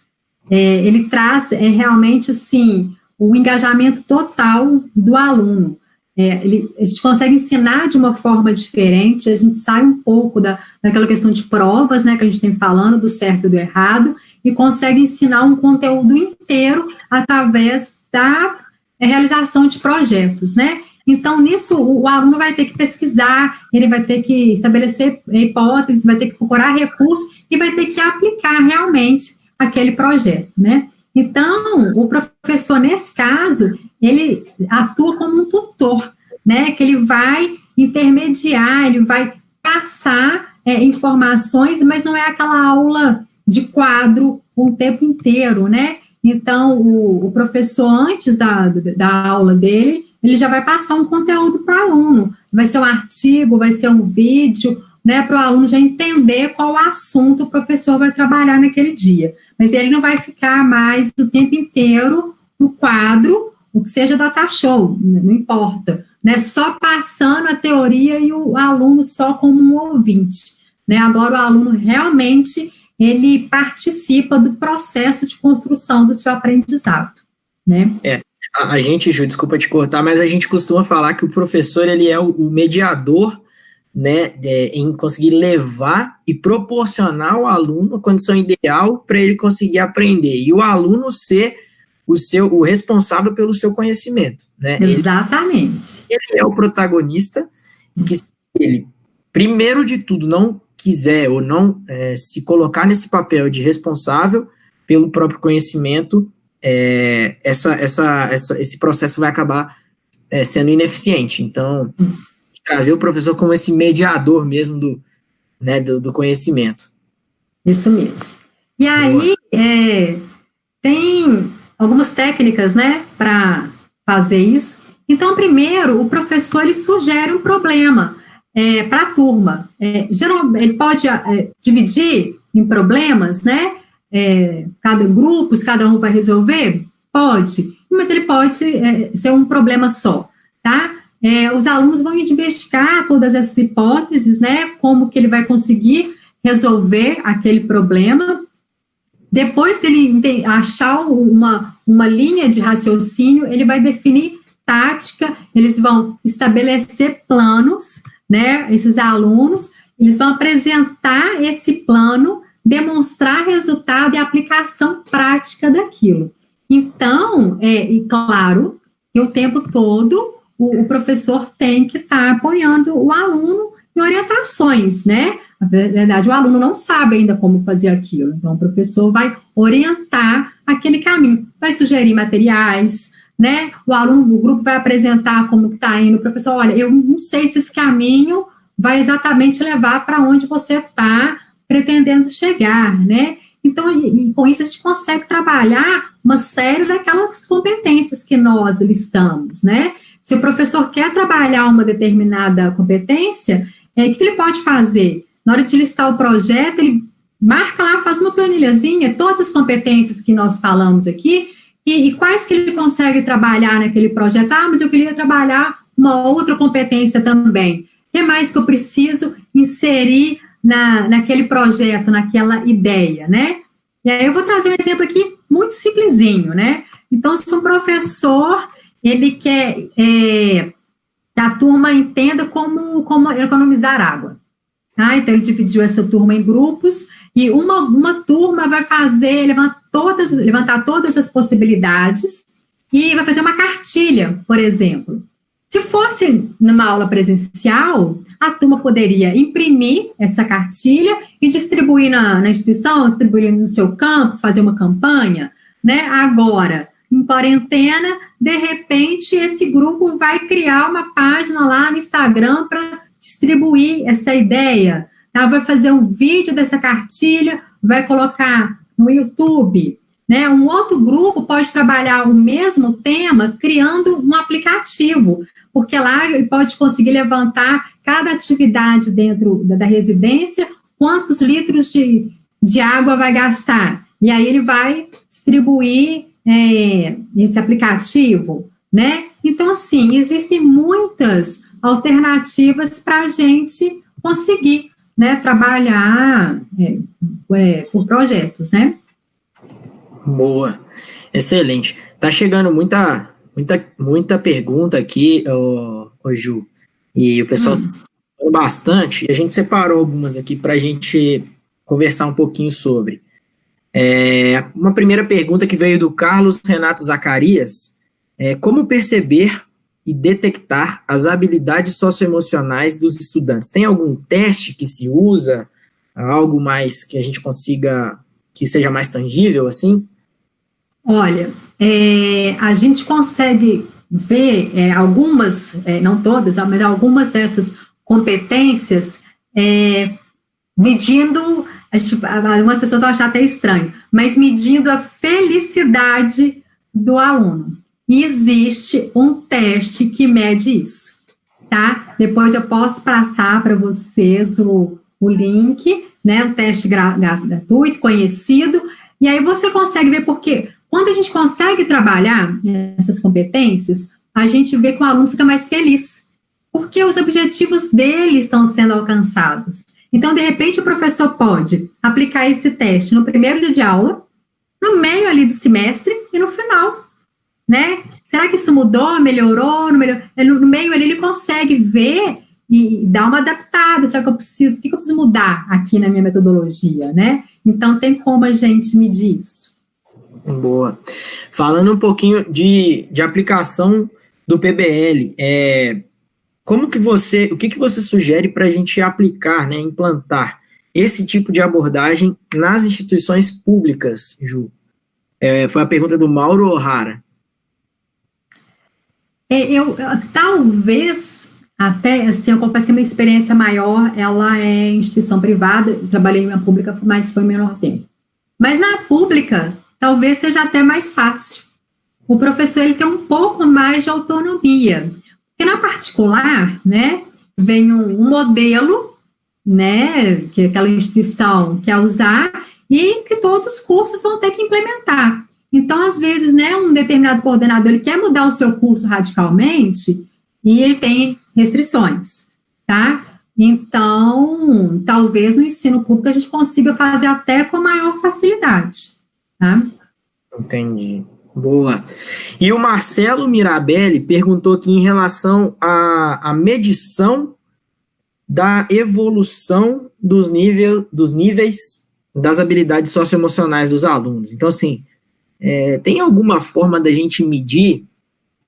Ele traz realmente, assim, o engajamento total do aluno. A gente consegue ensinar de uma forma diferente, a gente sai um pouco daquela questão de provas, né, que a gente tem falando, do certo e do errado, e consegue ensinar um conteúdo inteiro através da realização de projetos, né? Então, nisso, o aluno vai ter que pesquisar, ele vai ter que estabelecer hipóteses, vai ter que procurar recursos e vai ter que aplicar realmente aquele projeto, né? Então, o professor, nesse caso, ele atua como um tutor, né? Que ele vai intermediar, ele vai passar informações, mas não é aquela aula de quadro o tempo inteiro, né? Então, o professor, antes da aula dele, ele já vai passar um conteúdo para o aluno. Vai ser um artigo, vai ser um vídeo, né, para o aluno já entender qual assunto o professor vai trabalhar naquele dia. Mas ele não vai ficar mais o tempo inteiro no quadro, o que seja data show, não importa, né, só passando a teoria e o aluno só como um ouvinte, né. Agora o aluno realmente, ele participa do processo de construção do seu aprendizado, né. A gente, Ju, desculpa te cortar, mas a gente costuma falar que o professor, ele é o mediador, né, em conseguir levar e proporcionar ao aluno a condição ideal para ele conseguir aprender, e o aluno ser o responsável pelo seu conhecimento, né? Exatamente. Ele é o protagonista, que ele, primeiro de tudo, não quiser ou não se colocar nesse papel de responsável pelo próprio conhecimento, esse processo vai acabar sendo ineficiente. Então, trazer o professor como esse mediador mesmo do conhecimento. Isso mesmo. E aí, tem algumas técnicas, né, para fazer isso. Então, primeiro, o professor, ele sugere um problema para a turma. Geralmente, ele pode dividir em problemas, né, cada um vai resolver? Pode, mas ele pode ser um problema só, tá? Os alunos vão investigar todas essas hipóteses, né, como que ele vai conseguir resolver aquele problema. Depois, se ele achar uma linha de raciocínio, ele vai definir tática, eles vão estabelecer planos, né, esses alunos, eles vão apresentar esse plano, demonstrar resultado e aplicação prática daquilo. Então, e claro, que o tempo todo o professor tem que estar apoiando o aluno em orientações, né? Na verdade, o aluno não sabe ainda como fazer aquilo, então o professor vai orientar aquele caminho, vai sugerir materiais, né? O grupo vai apresentar como que está indo, o professor, olha, eu não sei se esse caminho vai exatamente levar para onde você está pretendendo chegar, né? Então, e com isso a gente consegue trabalhar uma série daquelas competências que nós listamos, né? Se o professor quer trabalhar uma determinada competência, o que ele pode fazer? Na hora de listar o projeto, ele marca lá, faz uma planilhazinha, todas as competências que nós falamos aqui, e quais que ele consegue trabalhar naquele projeto. Mas eu queria trabalhar uma outra competência também. O que mais que eu preciso inserir naquele projeto, naquela ideia, né? E aí eu vou trazer um exemplo aqui muito simplesinho, né? Então, se um professor, ele quer que a turma entenda como economizar água, tá? Então, ele dividiu essa turma em grupos, e uma turma vai levantar todas as possibilidades, e vai fazer uma cartilha, por exemplo. Se fosse numa aula presencial, a turma poderia imprimir essa cartilha e distribuir na instituição, distribuir no seu campus, fazer uma campanha, né? Agora, em quarentena, de repente, esse grupo vai criar uma página lá no Instagram para distribuir essa ideia, tá? Vai fazer um vídeo dessa cartilha, vai colocar no YouTube, né? Um outro grupo pode trabalhar o mesmo tema criando um aplicativo, porque lá ele pode conseguir levantar cada atividade dentro da residência, quantos litros de água vai gastar, e aí ele vai distribuir esse aplicativo, né? Então, assim, existem muitas alternativas para a gente conseguir, né, trabalhar por projetos, né? Boa, excelente. Tá chegando muita pergunta aqui, Ju, e o pessoal falou bastante, e a gente separou algumas aqui para a gente conversar um pouquinho sobre. Uma primeira pergunta que veio do Carlos Renato Zacarias, como perceber e detectar as habilidades socioemocionais dos estudantes? Tem algum teste que se usa, algo mais que a gente consiga, que seja mais tangível, assim? Olha, a gente consegue ver algumas, não todas, mas algumas dessas competências medindo, algumas pessoas vão achar até estranho, mas medindo a felicidade do aluno. E existe um teste que mede isso, tá? Depois eu posso passar para vocês o link, né? Um teste gratuito, conhecido, e aí você consegue ver, porque quando a gente consegue trabalhar essas competências, a gente vê que o aluno fica mais feliz, porque os objetivos dele estão sendo alcançados. Então, de repente, o professor pode aplicar esse teste no primeiro dia de aula, no meio ali do semestre e no final, né? Será que isso mudou, melhorou? Não melhorou? No meio ali ele consegue ver e dar uma adaptada. Será que o que eu preciso mudar aqui na minha metodologia, né? Então, tem como a gente medir isso. Boa. Falando um pouquinho de aplicação do PBL, o que você sugere para a gente aplicar, né, implantar? esse tipo de abordagem nas instituições públicas, Ju? Foi a pergunta do Mauro O'Hara. Talvez, até, assim, eu confesso que a minha experiência maior, ela é em instituição privada, eu trabalhei em uma pública, mas foi menor tempo. Mas na pública, talvez seja até mais fácil. O professor, ele tem um pouco mais de autonomia. Porque na particular, né, vem um modelo, né, que aquela instituição quer usar, e que todos os cursos vão ter que implementar. Então, às vezes, né, um determinado coordenador ele quer mudar o seu curso radicalmente e ele tem restrições, tá? Então, talvez no ensino público a gente consiga fazer até com maior facilidade, tá? Entendi. Boa. E o Marcelo Mirabelli perguntou aqui em relação à medição da evolução dos níveis das habilidades socioemocionais dos alunos. Então, assim, tem alguma forma da gente medir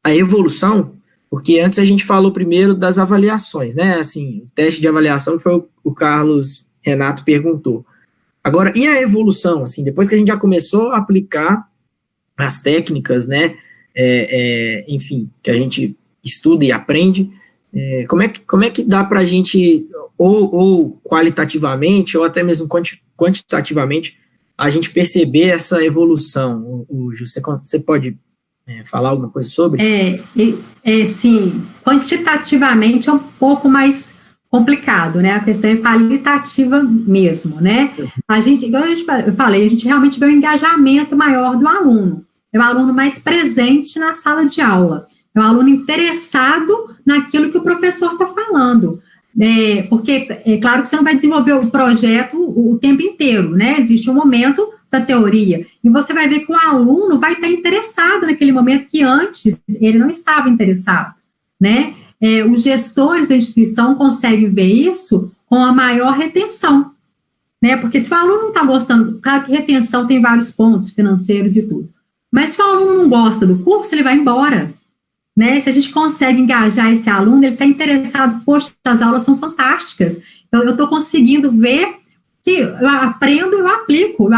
a evolução? Porque antes a gente falou primeiro das avaliações, né? Assim, o teste de avaliação foi o Carlos Renato perguntou. Agora, e a evolução? Assim, depois que a gente já começou a aplicar as técnicas, né? Enfim, que a gente estuda e aprende, como é que dá para a gente, ou qualitativamente, ou até mesmo quantitativamente, a gente perceber essa evolução? Ju, você pode falar alguma coisa sobre? Sim, quantitativamente é um pouco mais complicado, né? A questão é qualitativa mesmo, né? A gente, igual eu falei, a gente realmente vê um engajamento maior do aluno. É um aluno mais presente na sala de aula. É um aluno interessado naquilo que o professor está falando. Porque é claro que você não vai desenvolver o projeto o tempo inteiro, né? Existe um momento da teoria, e você vai ver que o aluno vai estar interessado naquele momento que antes ele não estava interessado, né? Os gestores da instituição conseguem ver isso com a maior retenção, né? Porque se o aluno não está gostando, claro que retenção tem vários pontos financeiros e tudo, mas se o aluno não gosta do curso, ele vai embora, né? Se a gente consegue engajar esse aluno, ele está interessado, poxa, as aulas são fantásticas, eu estou conseguindo ver que eu aprendo e eu aplico,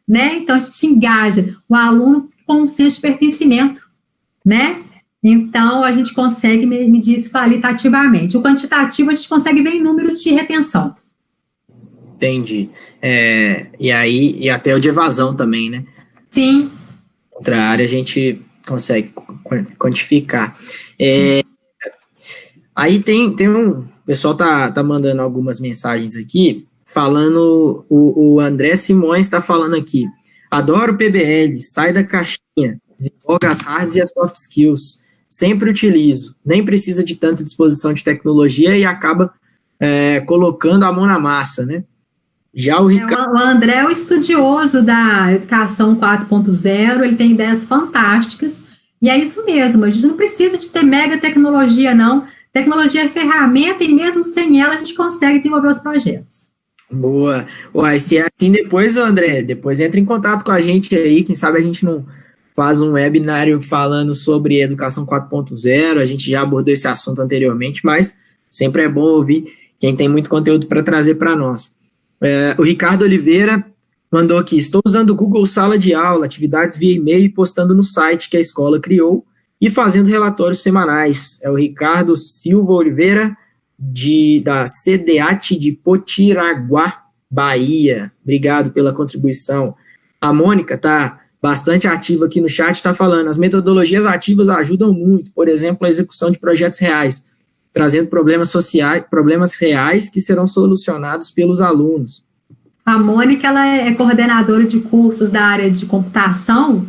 né? Então, a gente engaja o aluno com um senso de pertencimento, né? Então, a gente consegue medir isso qualitativamente. O quantitativo, a gente consegue ver em números de retenção. Entendi. E até o de evasão também, né? Sim. Outra área a gente consegue quantificar. Aí tem o pessoal tá mandando algumas mensagens aqui, falando, o André Simões está falando aqui, adoro o PBL, sai da caixinha, desenvolve as hards e as soft skills, sempre utilizo, nem precisa de tanta disposição de tecnologia e acaba colocando a mão na massa, né? Já o Ricardo... O André é o estudioso da educação 4.0, ele tem ideias fantásticas, e é isso mesmo, a gente não precisa de ter mega tecnologia, não. Tecnologia é ferramenta e mesmo sem ela a gente consegue desenvolver os projetos. Boa. Uai, se é assim depois, André, depois entra em contato com a gente aí, quem sabe a gente não faz um webinário falando sobre educação 4.0, a gente já abordou esse assunto anteriormente, mas sempre é bom ouvir quem tem muito conteúdo para trazer para nós. O Ricardo Oliveira mandou aqui, estou usando o Google Sala de Aula, atividades via e-mail e postando no site que a escola criou, e fazendo relatórios semanais. É o Ricardo Silva Oliveira, da CDAT de Potiraguá, Bahia. Obrigado pela contribuição. A Mônica está bastante ativa aqui no chat, está falando, as metodologias ativas ajudam muito, por exemplo, a execução de projetos reais, trazendo problemas reais que serão solucionados pelos alunos. A Mônica, ela é coordenadora de cursos da área de computação,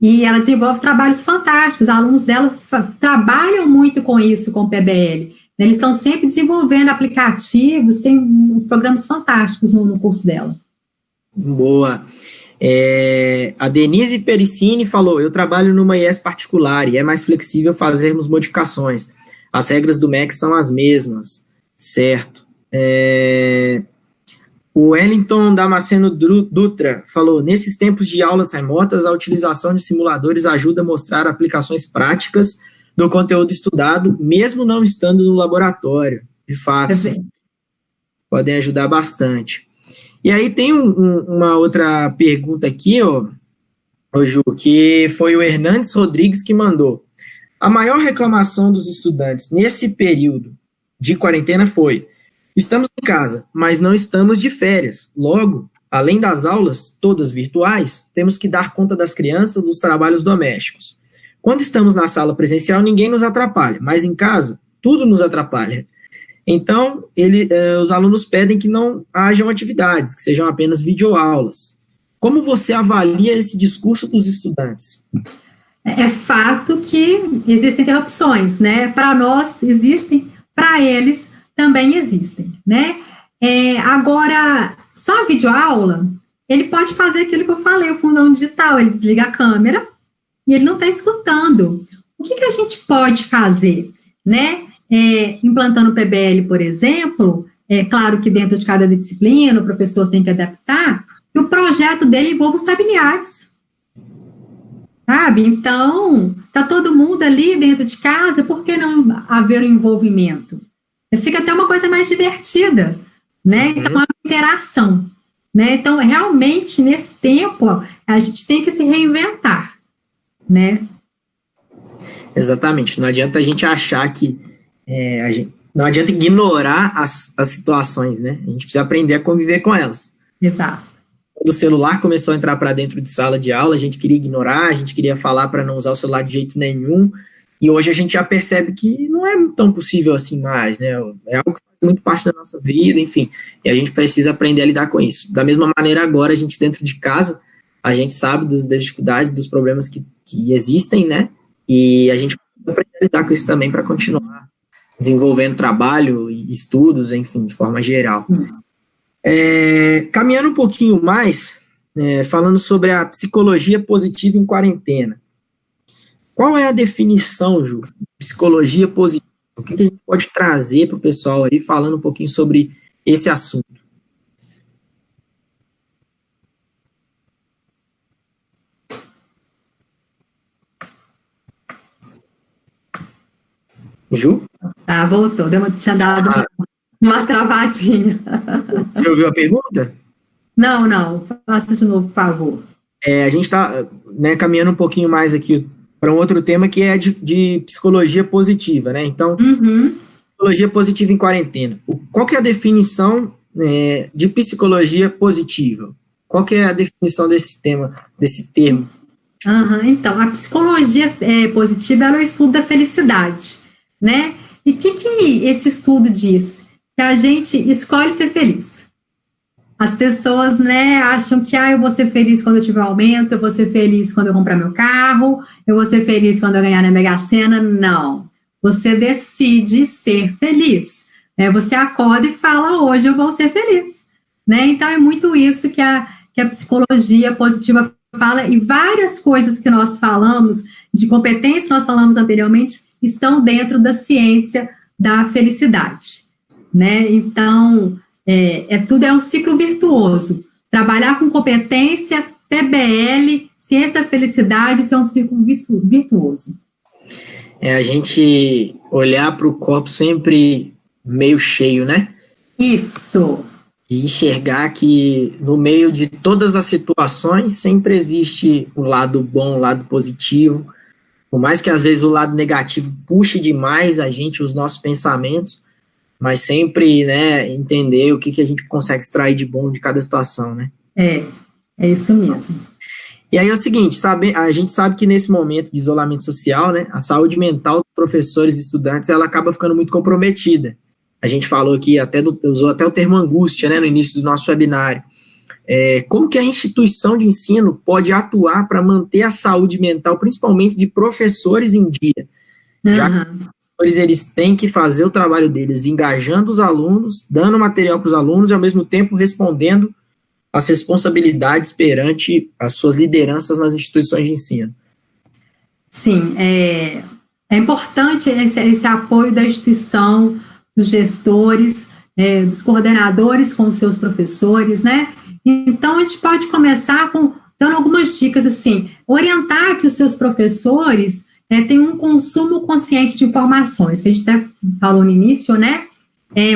e ela desenvolve trabalhos fantásticos, os alunos dela trabalham muito com isso, com o PBL. Eles estão sempre desenvolvendo aplicativos, tem uns programas fantásticos no curso dela. Boa. A Denise Pericini falou, eu trabalho numa IES particular e é mais flexível fazermos modificações. As regras do MEC são as mesmas, certo. O Wellington Damasceno Dutra falou, nesses tempos de aulas remotas, a utilização de simuladores ajuda a mostrar aplicações práticas do conteúdo estudado, mesmo não estando no laboratório, de fato. podem ajudar bastante. E aí tem uma outra pergunta aqui, ô Ju, que foi o Hernandes Rodrigues que mandou. A maior reclamação dos estudantes nesse período de quarentena foi: estamos em casa, mas não estamos de férias. Logo, além das aulas, todas virtuais, temos que dar conta das crianças, dos trabalhos domésticos. Quando estamos na sala presencial, ninguém nos atrapalha, mas em casa, tudo nos atrapalha. Então, os alunos pedem que não hajam atividades, que sejam apenas videoaulas. Como você avalia esse discurso dos estudantes? É fato que existem interrupções, né? Para nós existem, para eles também existem, né? Agora, só a videoaula, ele pode fazer aquilo que eu falei, o fundão digital, ele desliga a câmera e ele não está escutando. O que a gente pode fazer, né? Implantando o PBL, por exemplo, claro que dentro de cada disciplina o professor tem que adaptar, e o projeto dele envolve os familiares. Sabe? Então, tá todo mundo ali dentro de casa, por que não haver um envolvimento? Fica até uma coisa mais divertida, né? Então, uma interação, né? Então, realmente, nesse tempo, a gente tem que se reinventar, né? Exatamente. Não adianta a gente achar que... não adianta ignorar as situações, né? A gente precisa aprender a conviver com elas. Exato. Quando o celular começou a entrar para dentro de sala de aula, a gente queria ignorar, a gente queria falar para não usar o celular de jeito nenhum, e hoje a gente já percebe que não é tão possível assim mais, né? É algo que faz muito parte da nossa vida, enfim, e a gente precisa aprender a lidar com isso. Da mesma maneira, agora, a gente dentro de casa, a gente sabe das dificuldades, dos problemas que existem, né? E a gente precisa aprender a lidar com isso também para continuar desenvolvendo trabalho e estudos, enfim, de forma geral. Caminhando um pouquinho mais, falando sobre a psicologia positiva em quarentena. Qual é a definição, Ju, de psicologia positiva? O que a gente pode trazer para o pessoal aí, falando um pouquinho sobre esse assunto? Ju? Voltou, tinha dado uma travadinha. Você ouviu a pergunta? Não, faça de novo, por favor. A gente está caminhando um pouquinho mais aqui para um outro tema que é de psicologia positiva, né? Então, psicologia positiva em quarentena. Qual que é a definição de psicologia positiva? Qual que é a definição desse termo? Então, a psicologia positiva é o estudo da felicidade, né? E o que esse estudo diz? Que a gente escolhe ser feliz. As pessoas, né, acham que eu vou ser feliz quando eu tiver aumento, eu vou ser feliz quando eu comprar meu carro, eu vou ser feliz quando eu ganhar na Mega Sena. Não. Você decide ser feliz. Você acorda e fala, hoje eu vou ser feliz. Né? Então, é muito isso que a psicologia positiva fala, e várias coisas que nós falamos, de competência que nós falamos anteriormente, estão dentro da ciência da felicidade. Né? Então, tudo é um ciclo virtuoso. Trabalhar com competência, PBL, ciência da felicidade, isso é um ciclo virtuoso. A gente olhar para o copo sempre meio cheio, né? Isso. E enxergar que no meio de todas as situações sempre existe o lado bom, o lado positivo. Por mais que às vezes o lado negativo puxe demais a gente, os nossos pensamentos, mas sempre, né, entender o que a gente consegue extrair de bom de cada situação, né? É isso mesmo. E aí é o seguinte, a gente sabe que nesse momento de isolamento social, né, a saúde mental dos professores e estudantes, ela acaba ficando muito comprometida. A gente falou aqui, usou até o termo angústia, né, no início do nosso webinário. Como que a instituição de ensino pode atuar para manter a saúde mental, principalmente de professores em dia? Já que os professores, eles têm que fazer o trabalho deles, engajando os alunos, dando material para os alunos e, ao mesmo tempo, respondendo as responsabilidades perante as suas lideranças nas instituições de ensino. Sim, é importante esse apoio da instituição, dos gestores, dos coordenadores com os seus professores, né? Então, a gente pode começar dando algumas dicas, assim, orientar que os seus professores tenham um consumo consciente de informações, que a gente até falou no início, né?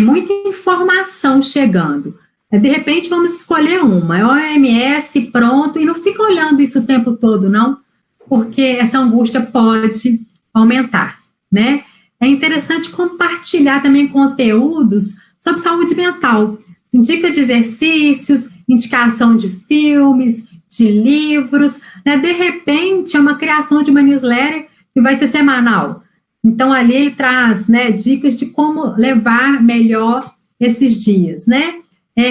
muita informação chegando. De repente, vamos escolher uma, é OMS, pronto, e não fica olhando isso o tempo todo, não, porque essa angústia pode aumentar, né? É interessante compartilhar também conteúdos sobre saúde mental, dica de exercícios, indicação de filmes, de livros, né? De repente, é uma criação de uma newsletter que vai ser semanal. Então, ali ele traz, né, dicas de como levar melhor esses dias, né?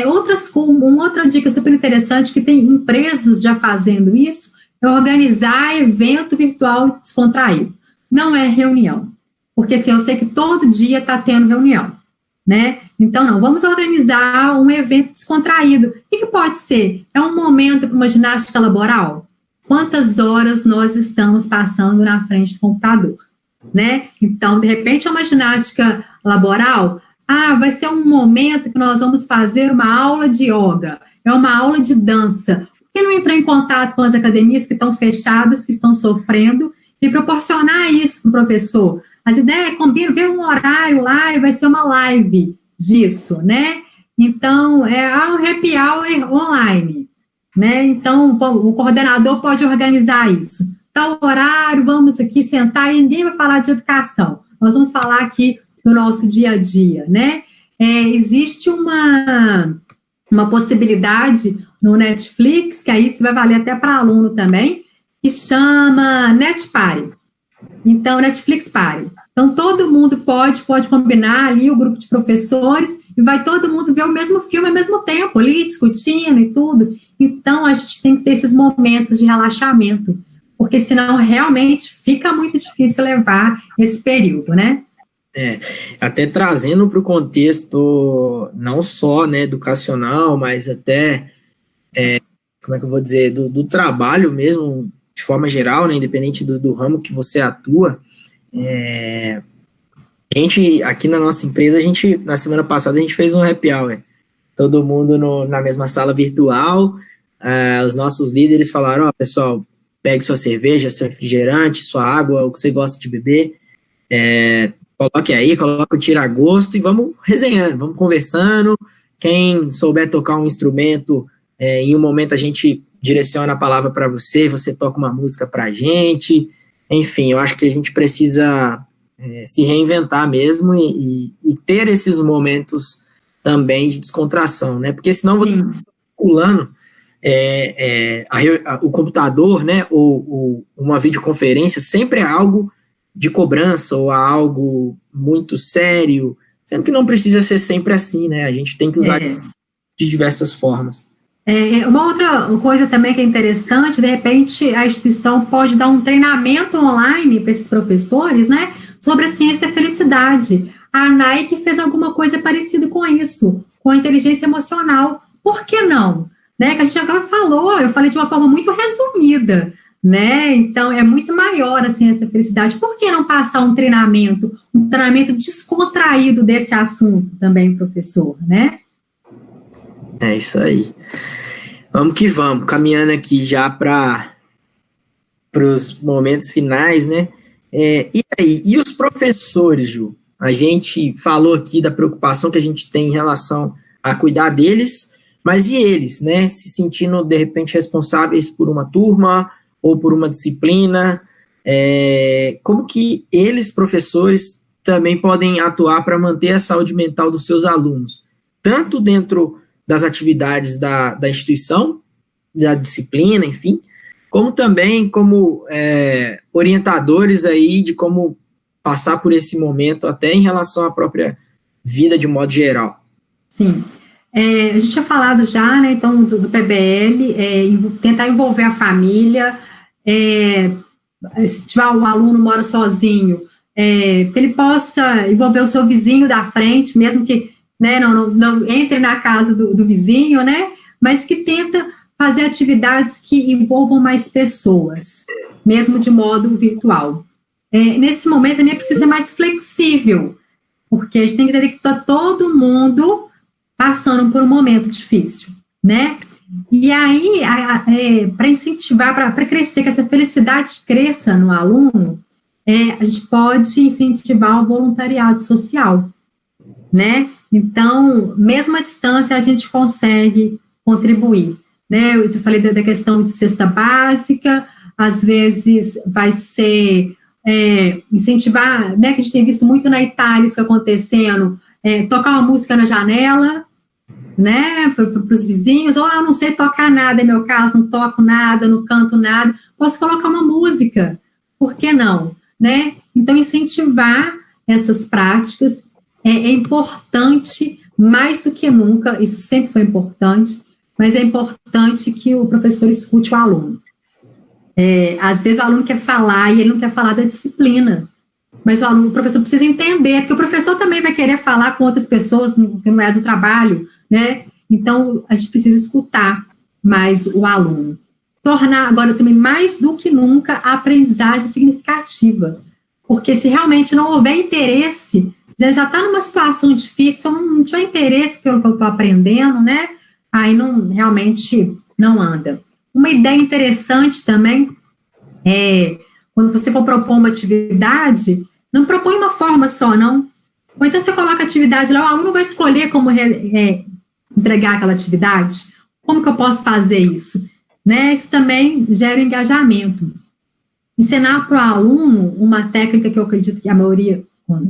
Uma outra dica super interessante, que tem empresas já fazendo isso, é organizar evento virtual descontraído. Não é reunião, porque assim, eu sei que todo dia está tendo reunião, né? Então, não, vamos organizar um evento descontraído. O que pode ser? É um momento para uma ginástica laboral? Quantas horas nós estamos passando na frente do computador, né? Então, de repente, é uma ginástica laboral. Vai ser um momento que nós vamos fazer uma aula de yoga, é uma aula de dança. Por que não entrar em contato com as academias que estão fechadas, que estão sofrendo, e proporcionar isso para o professor? As ideias combinam, ver um horário lá e vai ser uma live disso, né? Então, um happy hour online, né? Então, o coordenador pode organizar isso. Tal horário, vamos aqui sentar e ninguém vai falar de educação. Nós vamos falar aqui do nosso dia a dia, né? Existe uma possibilidade no Netflix, que aí isso vai valer até para aluno também, que chama NetParty. Então, Netflix Party. Então, todo mundo pode combinar ali o grupo de professores e vai todo mundo ver o mesmo filme ao mesmo tempo, ali discutindo e tudo. Então, a gente tem que ter esses momentos de relaxamento, porque senão realmente fica muito difícil levar esse período, né? Até trazendo para o contexto não só, né, educacional, mas até, como é que eu vou dizer, do trabalho mesmo, de forma geral, né, independente do ramo que você atua. A gente, aqui na nossa empresa, na semana passada, a gente fez um happy hour, todo mundo na mesma sala virtual. Os nossos líderes falaram: pessoal, pegue sua cerveja, seu refrigerante, sua água, o que você gosta de beber, coloque aí, coloque o tira-gosto e vamos resenhando, vamos conversando. Quem souber tocar um instrumento, em um momento a gente direciona a palavra para você toca uma música para a gente. Enfim, eu acho que a gente precisa se reinventar mesmo e ter esses momentos também de descontração, né? Porque senão você está pulando o computador, né? Ou uma videoconferência, sempre é algo de cobrança ou algo muito sério, sendo que não precisa ser sempre assim, né? A gente tem que usar de diversas formas. Uma outra coisa também que é interessante, de repente a instituição pode dar um treinamento online para esses professores, né, sobre a ciência da felicidade. A Nike fez alguma coisa parecida com isso, com a inteligência emocional. Por que não? Né, que a gente agora falou, eu falei de uma forma muito resumida, né? Então é muito maior a ciência da felicidade. Por que não passar um treinamento descontraído desse assunto também, professor, né? É isso aí. Vamos que vamos, caminhando aqui já para os momentos finais, né? E aí, e os professores, Ju? A gente falou aqui da preocupação que a gente tem em relação a cuidar deles, mas e eles, né? Se sentindo, de repente, responsáveis por uma turma ou por uma disciplina, como que eles, professores, também podem atuar para manter a saúde mental dos seus alunos, tanto dentro das atividades da instituição, da disciplina, enfim, como também como orientadores aí de como passar por esse momento, até em relação à própria vida de um modo geral. Sim. A gente tinha falado já, né, então, do PBL, tentar envolver a família, se tiver um aluno mora sozinho, que ele possa envolver o seu vizinho da frente, mesmo que, né, não entre na casa do vizinho, né, mas que tenta fazer atividades que envolvam mais pessoas, mesmo de modo virtual. Nesse momento, também precisa ser mais flexível, porque a gente tem que entender que está todo mundo passando por um momento difícil, né? E aí, para incentivar, para crescer, que essa felicidade cresça no aluno, a gente pode incentivar o voluntariado social, né? Então, mesmo à distância, a gente consegue contribuir, né? Eu te falei da questão de cesta básica, às vezes vai ser incentivar, né, que a gente tem visto muito na Itália isso acontecendo, tocar uma música na janela, né, para os vizinhos, ou eu não sei tocar nada, é meu caso, não toco nada, não canto nada, posso colocar uma música, por que não, né? Então, incentivar essas práticas é importante, mais do que nunca, isso sempre foi importante, mas é importante que o professor escute o aluno. Às vezes o aluno quer falar e ele não quer falar da disciplina, mas o professor precisa entender, porque o professor também vai querer falar com outras pessoas que não é do trabalho, né? Então, a gente precisa escutar mais o aluno. Tornar agora também, mais do que nunca, a aprendizagem significativa, porque se realmente não houver interesse, já está numa situação difícil, não tiver interesse pelo que eu estou aprendendo, né? Aí realmente não anda. Uma ideia interessante também quando você for propor uma atividade, não propõe uma forma só, não. Ou então você coloca a atividade lá, o aluno vai escolher como entregar aquela atividade. Como que eu posso fazer isso? Né? Isso também gera engajamento. Ensinar para o aluno uma técnica que eu acredito que a maioria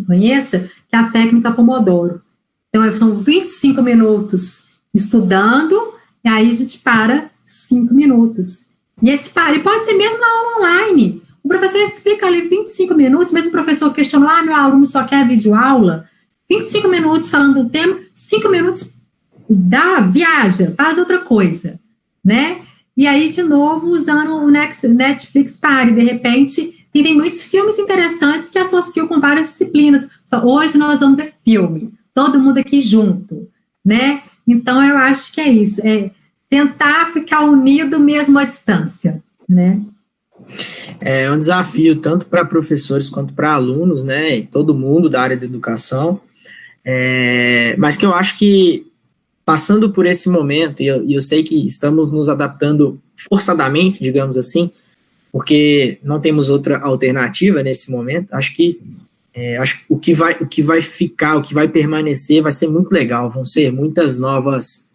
conheça, que é a técnica Pomodoro. Então, são 25 minutos estudando, e aí a gente para 5 minutos. E esse pare pode ser mesmo na aula online. O professor explica ali 25 minutos, mas o professor questionou, meu aluno só quer videoaula, 25 minutos falando do tema, 5 minutos viaja, faz outra coisa, né? E aí, de novo, usando o Netflix Party, de repente, e tem muitos filmes interessantes que associam com várias disciplinas. Hoje nós vamos ver filme, todo mundo aqui junto, né? Então, eu acho que é isso, tentar ficar unido mesmo à distância, né? É um desafio tanto para professores quanto para alunos, né? E todo mundo da área da educação, mas que eu acho que passando por esse momento, e eu sei que estamos nos adaptando forçadamente, digamos assim, porque não temos outra alternativa nesse momento, acho que o que vai ficar, o que vai permanecer vai ser muito legal, vão ser muitas novas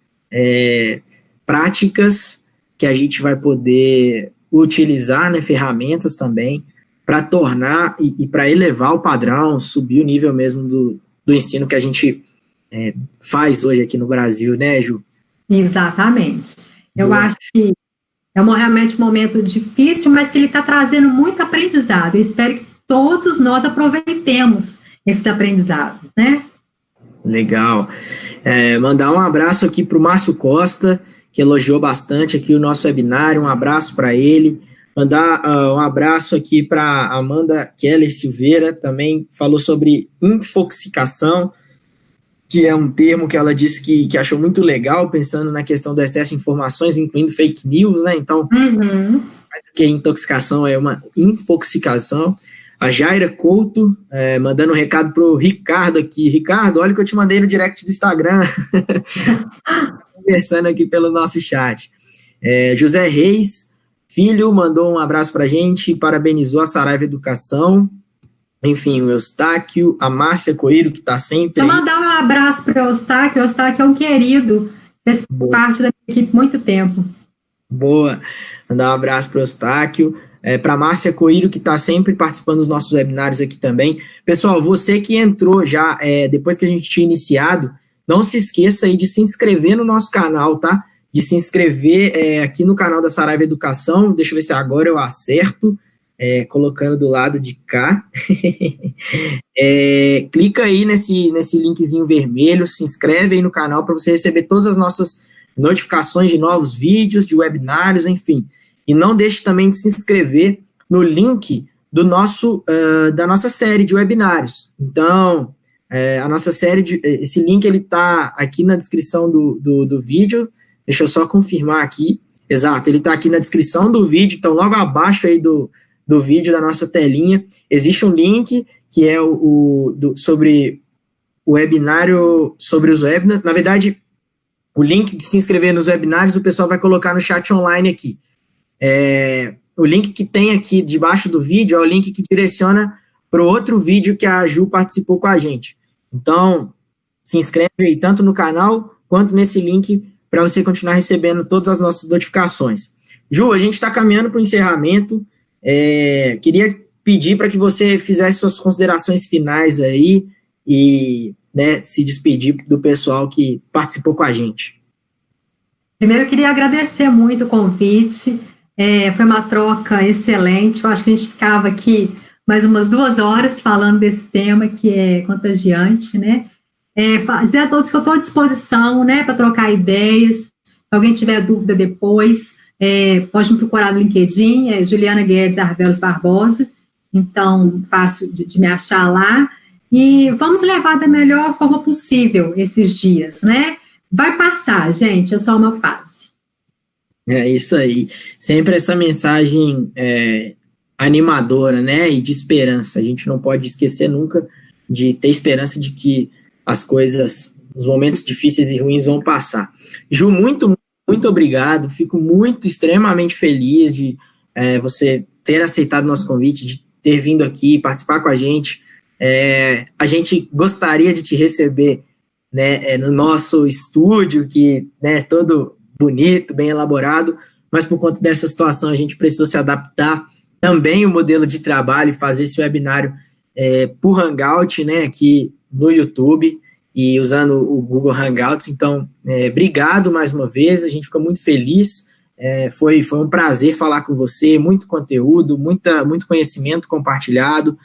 práticas que a gente vai poder utilizar, né, ferramentas também, para tornar e para elevar o padrão, subir o nível mesmo do ensino que a gente faz hoje aqui no Brasil, né, Ju? Exatamente. Eu acho que realmente um momento difícil, mas que ele está trazendo muito aprendizado. Eu espero que todos nós aproveitemos esses aprendizados, né? Legal. Mandar um abraço aqui para o Márcio Costa, que elogiou bastante aqui o nosso webinário, um abraço para ele. Mandar um abraço aqui para Amanda Keller Silveira, também falou sobre infoxicação, que é um termo que ela disse que achou muito legal, pensando na questão do excesso de informações, incluindo fake news, né? Então, mais do que intoxicação, é uma infoxicação. A Jaira Couto, mandando um recado pro Ricardo aqui. Ricardo, olha o que eu te mandei no direct do Instagram. Conversando aqui pelo nosso chat. José Reis, filho, mandou um abraço pra gente, parabenizou a Saraiva Educação. Enfim, o Eustáquio, a Márcia Coelho, que está sempre... Deixa eu mandar um abraço para o Eustáquio. O Eustáquio é um querido, fez parte da equipe há muito tempo. Boa. Mandar um abraço para o Eustáquio. Para a Márcia Coelho, que está sempre participando dos nossos webinários aqui também. Pessoal, você que entrou já, depois que a gente tinha iniciado, não se esqueça aí de se inscrever no nosso canal, tá? De se inscrever aqui no canal da Saraiva Educação. Deixa eu ver se agora eu acerto. Colocando do lado de cá. Clica aí nesse linkzinho vermelho, se inscreve aí no canal para você receber todas as nossas notificações de novos vídeos, de webinários, enfim. E não deixe também de se inscrever no link da nossa série de webinários. Então, a nossa série, esse link ele está aqui na descrição do vídeo. Deixa eu só confirmar aqui. Exato, ele está aqui na descrição do vídeo, então logo abaixo aí do vídeo, da nossa telinha, existe um link que é sobre o webinário, sobre os webinars. Na verdade, o link de se inscrever nos webinários, o pessoal vai colocar no chat online aqui. O link que tem aqui debaixo do vídeo é o link que direciona para o outro vídeo que a Ju participou com a gente. Então, se inscreve aí tanto no canal quanto nesse link para você continuar recebendo todas as nossas notificações. Ju, a gente está caminhando para o encerramento. Queria pedir para que você fizesse suas considerações finais aí e, né, se despedir do pessoal que participou com a gente. Primeiro, eu queria agradecer muito o convite. Foi uma troca excelente. Eu acho que a gente ficava aqui mais umas 2 horas falando desse tema que é contagiante, né? Dizer a todos que eu estou à disposição, né, para trocar ideias. Se alguém tiver dúvida depois, pode me procurar no LinkedIn, Juliana Guedes Arbelos Barbosa. Então, fácil de me achar lá. E vamos levar da melhor forma possível esses dias, né? Vai passar, gente, é só uma fase. É isso aí. Sempre essa mensagem animadora, né, e de esperança. A gente não pode esquecer nunca de ter esperança de que as coisas, os momentos difíceis e ruins vão passar. Ju, muito, muito obrigado. Fico extremamente feliz de você ter aceitado nosso convite, de ter vindo aqui participar com a gente. A gente gostaria de te receber, né, no nosso estúdio, que, né, todo bonito, bem elaborado, mas por conta dessa situação a gente precisou se adaptar também o modelo de trabalho e fazer esse webinário por Hangout, né, aqui no YouTube e usando o Google Hangouts. Então, obrigado mais uma vez, a gente ficou muito feliz, foi um prazer falar com você, muito conteúdo, muito conhecimento compartilhado,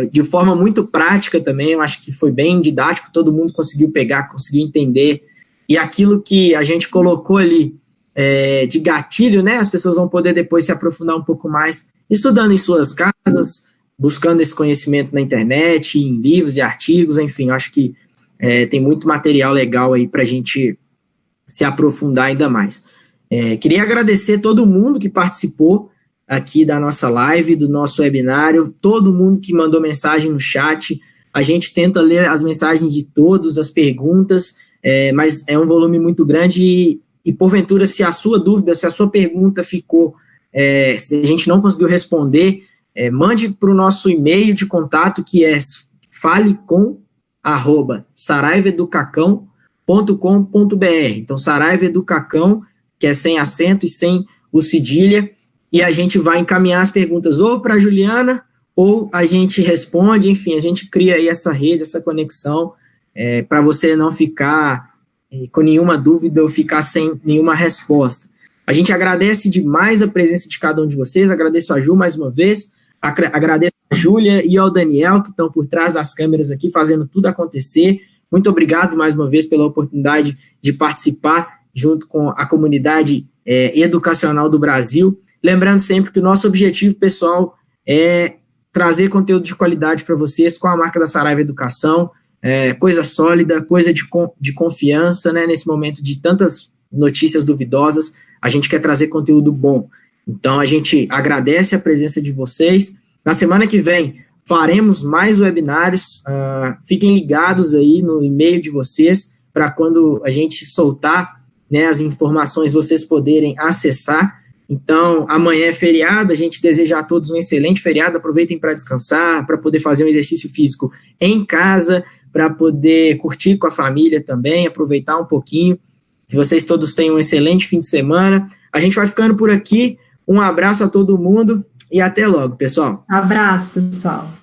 de forma muito prática também. Eu acho que foi bem didático, todo mundo conseguiu pegar, conseguiu entender, e aquilo que a gente colocou ali de gatilho, né, as pessoas vão poder depois se aprofundar um pouco mais, estudando em suas casas, buscando esse conhecimento na internet, em livros e artigos, enfim, eu acho que tem muito material legal aí para a gente se aprofundar ainda mais. Queria agradecer todo mundo que participou aqui da nossa live, do nosso webinário, todo mundo que mandou mensagem no chat. A gente tenta ler as mensagens de todos, as perguntas, mas é um volume muito grande e porventura, se a sua dúvida, se a sua pergunta ficou, se a gente não conseguiu responder, mande para o nosso e-mail de contato, que é falecom@saraivaeducacão.com.br. Então, Saraiva Educacão, que é sem acento e sem o cedilha, e a gente vai encaminhar as perguntas ou para a Juliana, ou a gente responde, enfim, a gente cria aí essa rede, essa conexão, para você não ficar com nenhuma dúvida ou ficar sem nenhuma resposta. A gente agradece demais a presença de cada um de vocês, agradeço a Ju mais uma vez, agradeço a Júlia e ao Daniel, que estão por trás das câmeras aqui, fazendo tudo acontecer. Muito obrigado mais uma vez pela oportunidade de participar junto com a comunidade educacional do Brasil. Lembrando sempre que o nosso objetivo, pessoal, é trazer conteúdo de qualidade para vocês com a marca da Saraiva Educação, coisa sólida, coisa de confiança, né? Nesse momento de tantas notícias duvidosas, a gente quer trazer conteúdo bom. Então, a gente agradece a presença de vocês. Na semana que vem, faremos mais webinários. Fiquem ligados aí no e-mail de vocês, para quando a gente soltar, né, as informações, vocês poderem acessar. Então, amanhã é feriado, a gente deseja a todos um excelente feriado, aproveitem para descansar, para poder fazer um exercício físico em casa, para poder curtir com a família também, aproveitar um pouquinho. Se vocês todos têm um excelente fim de semana, a gente vai ficando por aqui. Um abraço a todo mundo e até logo, pessoal. Abraço, pessoal.